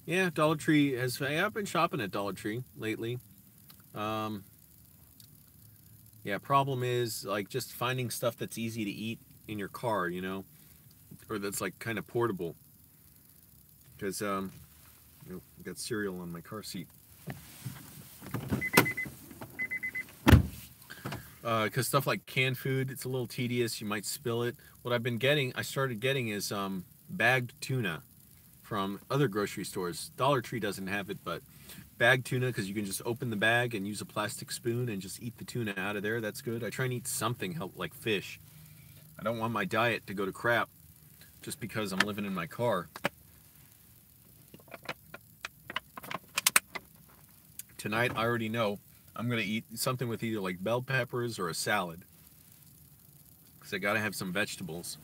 Yeah, Dollar Tree has, I've been shopping at Dollar Tree lately. Yeah, problem is like just finding stuff that's easy to eat in your car, you know, or that's like kind of portable. Because I've got cereal on my car seat. Because stuff like canned food, it's a little tedious. You might spill it. What I've been getting, I started getting is bagged tuna from other grocery stores. Dollar Tree doesn't have it, but bagged tuna, because you can just open the bag and use a plastic spoon and just eat the tuna out of there. That's good. I try and eat something like fish. I don't want my diet to go to crap just because I'm living in my car. Tonight, I already know I'm going to eat something with either like bell peppers or a salad, because I got to have some vegetables.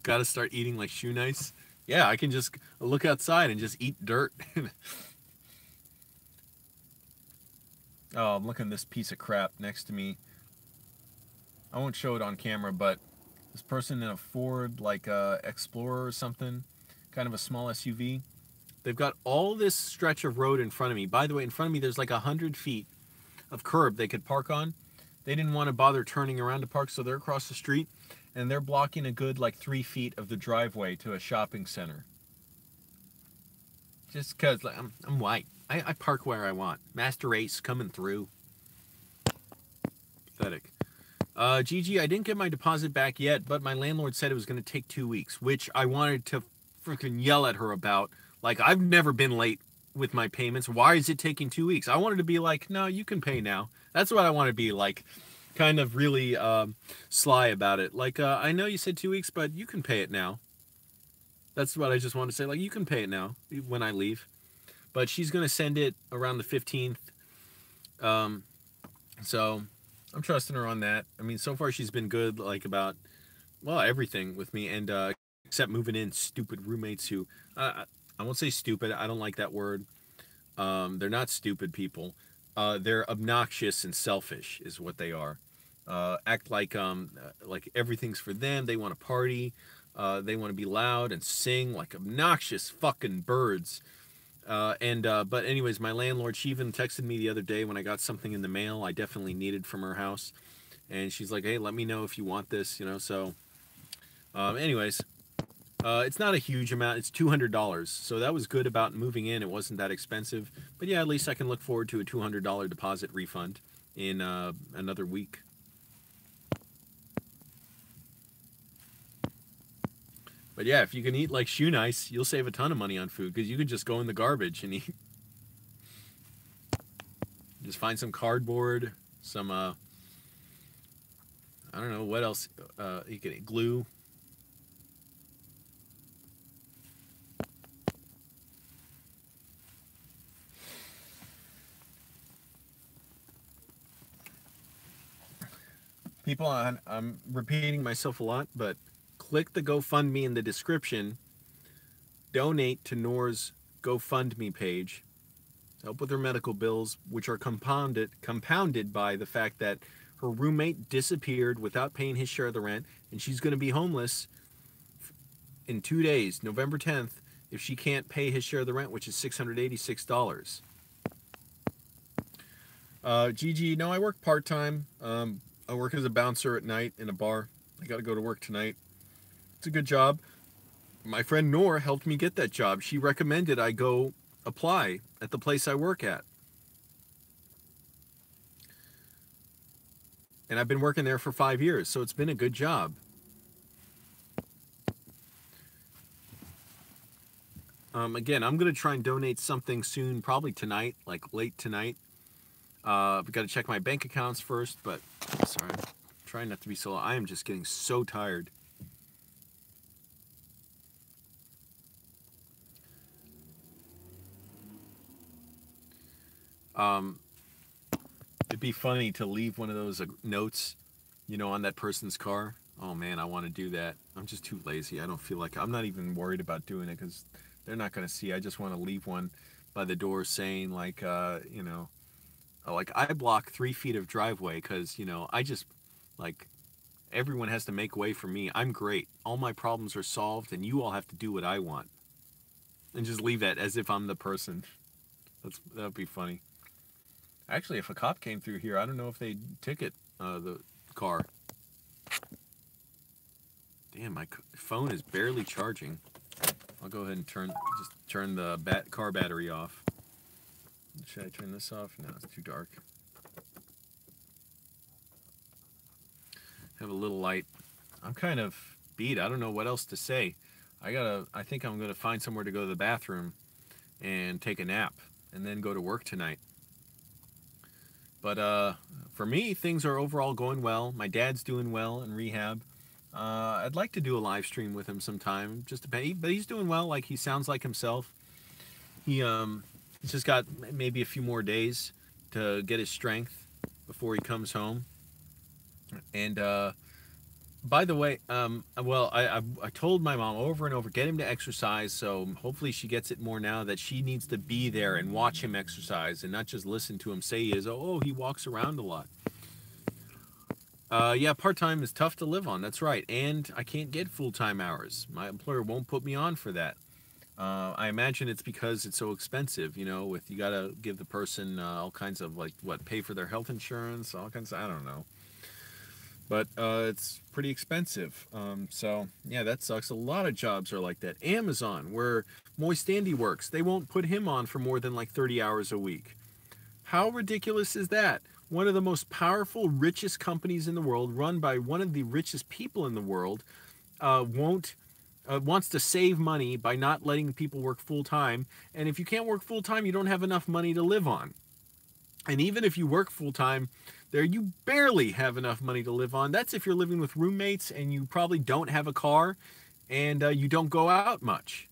Got to start eating like shoe nice. Yeah, I can just look outside and just eat dirt. Oh, I'm looking at this piece of crap next to me. I won't show it on camera, but this person in a Ford, like Explorer or something, kind of a small SUV. They've got all this stretch of road in front of me. By the way, in front of me, there's like 100 feet of curb they could park on. They didn't want to bother turning around to park, so they're across the street, and they're blocking a good like 3 feet of the driveway to a shopping center. Just because like, I'm white. I park where I want. Master Race coming through. Pathetic. Gigi, I didn't get my deposit back yet, but my landlord said it was going to take 2 weeks, which I wanted to freaking yell at her about. Like, I've never been late with my payments. Why is it taking 2 weeks? I wanted to be like, no, you can pay now. That's what I want to be like, kind of really sly about it. Like, I know you said 2 weeks, but you can pay it now. That's what I just want to say. Like, you can pay it now when I leave. But she's going to send it around the 15th. So I'm trusting her on that. I mean, so far she's been good, like, about, well, everything with me. And except moving in stupid roommates who... I won't say stupid. I don't like that word. They're not stupid people. They're obnoxious and selfish is what they are. Act like everything's for them. They want to party. They want to be loud and sing like obnoxious fucking birds. But anyways, my landlord, she even texted me the other day when I got something in the mail I definitely needed from her house. And she's like, hey, let me know if you want this, you know, so... anyways... it's not a huge amount. It's $200. So that was good about moving in. It wasn't that expensive. But yeah, at least I can look forward to a $200 deposit refund in another week. But yeah, if you can eat like shoe nice, you'll save a ton of money on food, because you can just go in the garbage and eat. Just find some cardboard, some, I don't know, what else? You can glue. People, I'm repeating myself a lot, but click the GoFundMe in the description. Donate to Noor's GoFundMe page. Help with her medical bills, which are compounded by the fact that her roommate disappeared without paying his share of the rent, and she's going to be homeless in 2 days, November 10th, if she can't pay his share of the rent, which is $686. Gigi, no, I work part-time. I work as a bouncer at night in a bar. I got to go to work tonight. It's a good job. My friend Noor helped me get that job. She recommended I go apply at the place I work at. And I've been working there for 5 years, so it's been a good job. Again, I'm going to try and donate something soon, probably tonight, like late tonight. I've got to check my bank accounts first, but sorry, I'm trying not to be so. I am just getting so tired. It'd be funny to leave one of those notes, on that person's car. Oh man, I want to do that. I'm just too lazy. I don't feel like I'm not even worried about doing it because they're not going to see. I just want to leave one by the door saying like, like I block 3 feet of driveway because, I just like everyone has to make way for me. I'm great. All my problems are solved and you all have to do what I want. And just leave that as if I'm the person. That'd be funny. Actually, if a cop came through here, I don't know if they'd ticket the car. Damn, my phone is barely charging. I'll go ahead and turn the car battery off. Should I turn this off? No, it's too dark. Have a little light. I'm kind of beat. I don't know what else to say. I think I'm gonna find somewhere to go to the bathroom and take a nap and then go to work tonight. But for me, things are overall going well. My dad's doing well in rehab. I'd like to do a live stream with him sometime, but he's doing well. Like, he sounds like himself. He's just got maybe a few more days to get his strength before he comes home. And by the way, I told my mom over and over, get him to exercise. So hopefully she gets it more now that she needs to be there and watch him exercise and not just listen to him say he walks around a lot. Yeah, part-time is tough to live on. That's right. And I can't get full-time hours. My employer won't put me on for that. I imagine it's because it's so expensive, you got to give the person all kinds of pay for their health insurance, all kinds of, I don't know. But it's pretty expensive. So yeah, that sucks. A lot of jobs are like that. Amazon, where Moist Andy works, they won't put him on for more than 30 hours a week. How ridiculous is that? One of the most powerful, richest companies in the world, run by one of the richest people in the world, wants to save money by not letting people work full-time. And if you can't work full-time, you don't have enough money to live on. And even if you work full-time, you barely have enough money to live on. That's if you're living with roommates and you probably don't have a car and you don't go out much.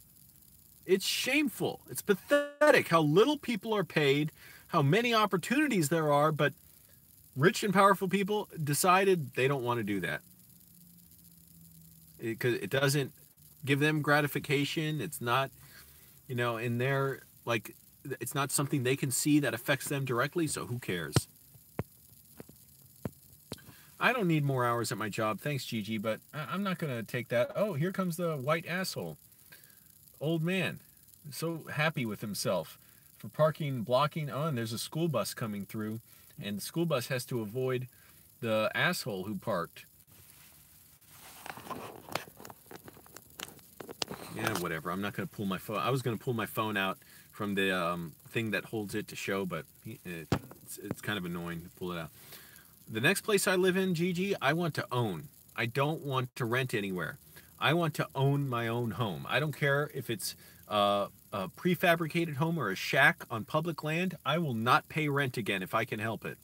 It's shameful. It's pathetic how little people are paid, how many opportunities there are, but rich and powerful people decided they don't want to do that. Because it doesn't give them gratification. It's not, in their, it's not something they can see that affects them directly, so who cares? I don't need more hours at my job, thanks Gigi, but I'm not going to take that. Oh, here comes the white asshole. Old man, so happy with himself for blocking. Oh, and there's a school bus coming through, and the school bus has to avoid the asshole who parked. Yeah, whatever. I'm not going to pull my phone. I was going to pull my phone out from the thing that holds it to show, but it's kind of annoying to pull it out. The next place I live in, Gigi, I want to own. I don't want to rent anywhere. I want to own my own home. I don't care if it's a prefabricated home or a shack on public land. I will not pay rent again if I can help it.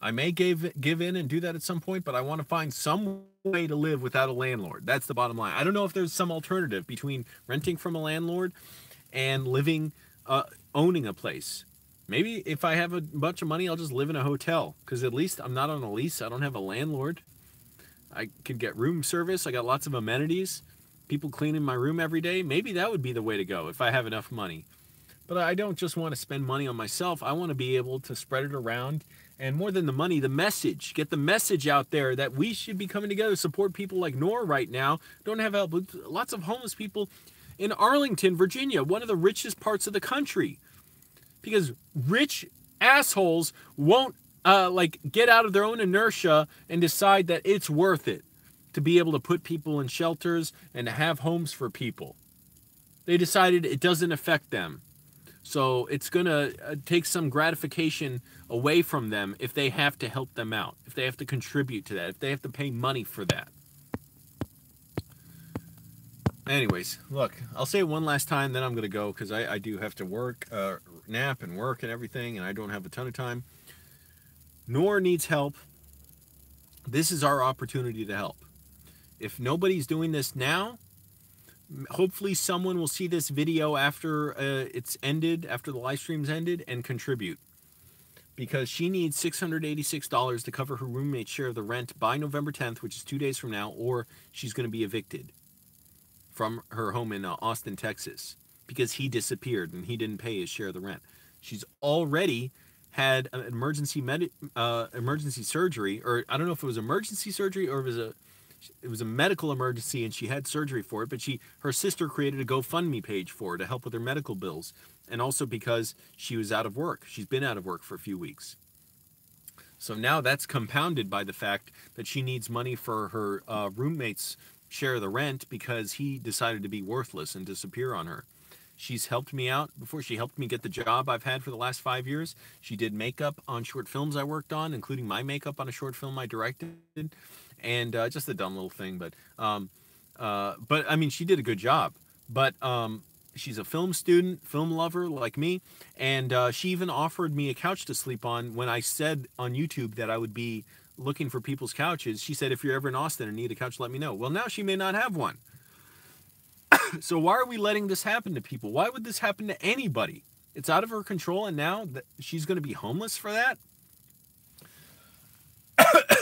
I may give in and do that at some point, but I want to find some way to live without a landlord. That's the bottom line. I don't know if there's some alternative between renting from a landlord and owning a place. Maybe if I have a bunch of money, I'll just live in a hotel, because at least I'm not on a lease. I don't have a landlord. I could get room service. I got lots of amenities. People cleaning my room every day. Maybe that would be the way to go if I have enough money. But I don't just want to spend money on myself. I want to be able to spread it around. And more than the money, the message. Get the message out there that we should be coming together to support people like Noor right now. Don't have help. Lots of homeless people in Arlington, Virginia, one of the richest parts of the country. Because rich assholes won't get out of their own inertia and decide that it's worth it to be able to put people in shelters and to have homes for people. They decided it doesn't affect them. So it's going to take some gratification away from them if they have to help them out, if they have to contribute to that, if they have to pay money for that. Anyways, look, I'll say it one last time, then I'm going to go because I do have to work, nap and work and everything, and I don't have a ton of time. Noor needs help. This is our opportunity to help. If nobody's doing this now, hopefully someone will see this video after it's ended, after the live stream's ended, and contribute. Because she needs $686 to cover her roommate's share of the rent by November 10th, which is 2 days from now, or she's going to be evicted from her home in Austin, Texas, because he disappeared and he didn't pay his share of the rent. She's already had an emergency surgery, or I don't know if it was emergency surgery or it was a medical emergency, and she had surgery for it, but her sister created a GoFundMe page for her to help with her medical bills, and also because she was out of work. She's been out of work for a few weeks. So now that's compounded by the fact that she needs money for her roommate's share of the rent because he decided to be worthless and disappear on her. She's helped me out before. She helped me get the job I've had for the last 5 years. She did makeup on short films I worked on, including my makeup on a short film I directed. And just a dumb little thing, but I mean, she did a good job. But she's a film student, film lover like me, and she even offered me a couch to sleep on when I said on YouTube that I would be looking for people's couches. She said, if you're ever in Austin and need a couch, let me know. Well, now she may not have one. So why are we letting this happen to people? Why would this happen to anybody? It's out of her control, and now she's going to be homeless for that?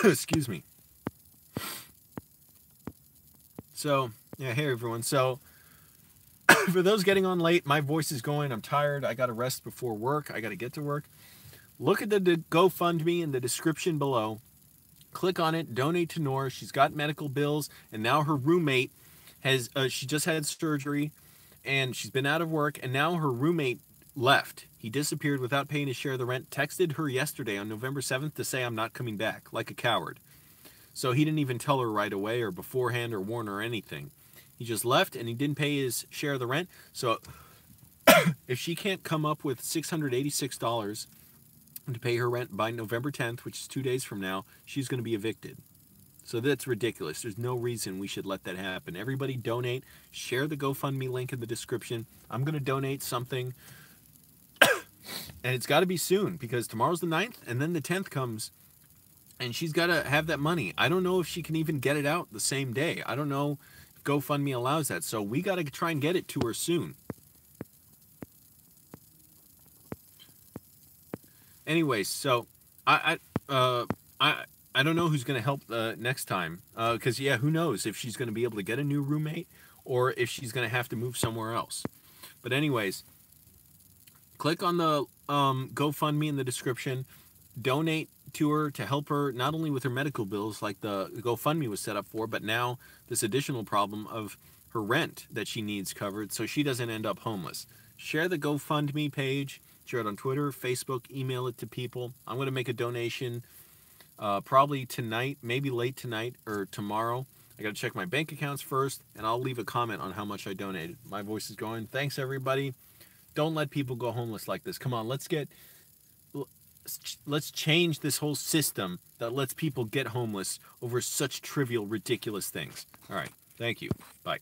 Excuse me. So, yeah, hey everyone. So, for those getting on late, my voice is going. I'm tired. I got to rest before work. I got to get to work. Look at the GoFundMe in the description below. Click on it. Donate to Noor. She's got medical bills, and now her roommate has. She just had surgery, and she's been out of work, and now her roommate left. He disappeared without paying his share of the rent. Texted her yesterday on November 7th to say, I'm not coming back, like a coward. So he didn't even tell her right away or beforehand or warn her anything. He just left, and he didn't pay his share of the rent. So if she can't come up with $686 to pay her rent by November 10th, which is 2 days from now, she's going to be evicted. So that's ridiculous. There's no reason we should let that happen. Everybody donate. Share the GoFundMe link in the description. I'm going to donate something. And it's got to be soon, because tomorrow's the 9th, and then the 10th comes, and she's got to have that money. I don't know if she can even get it out the same day. I don't know if GoFundMe allows that. So we got to try and get it to her soon. Anyways, so I don't know who's going to help next time. Because, yeah, who knows if she's going to be able to get a new roommate or if she's going to have to move somewhere else. But anyways, click on the GoFundMe in the description. Donate to her to help her not only with her medical bills like the GoFundMe was set up for, but now this additional problem of her rent that she needs covered so she doesn't end up homeless. Share the GoFundMe page. Share it on Twitter, Facebook, email it to people. I'm going to make a donation probably tonight, maybe late tonight or tomorrow. I got to check my bank accounts first, and I'll leave a comment on how much I donated. My voice is going. Thanks, everybody. Don't let people go homeless like this. Come on, let's change this whole system that lets people get homeless over such trivial, ridiculous things. All right. Thank you. Bye.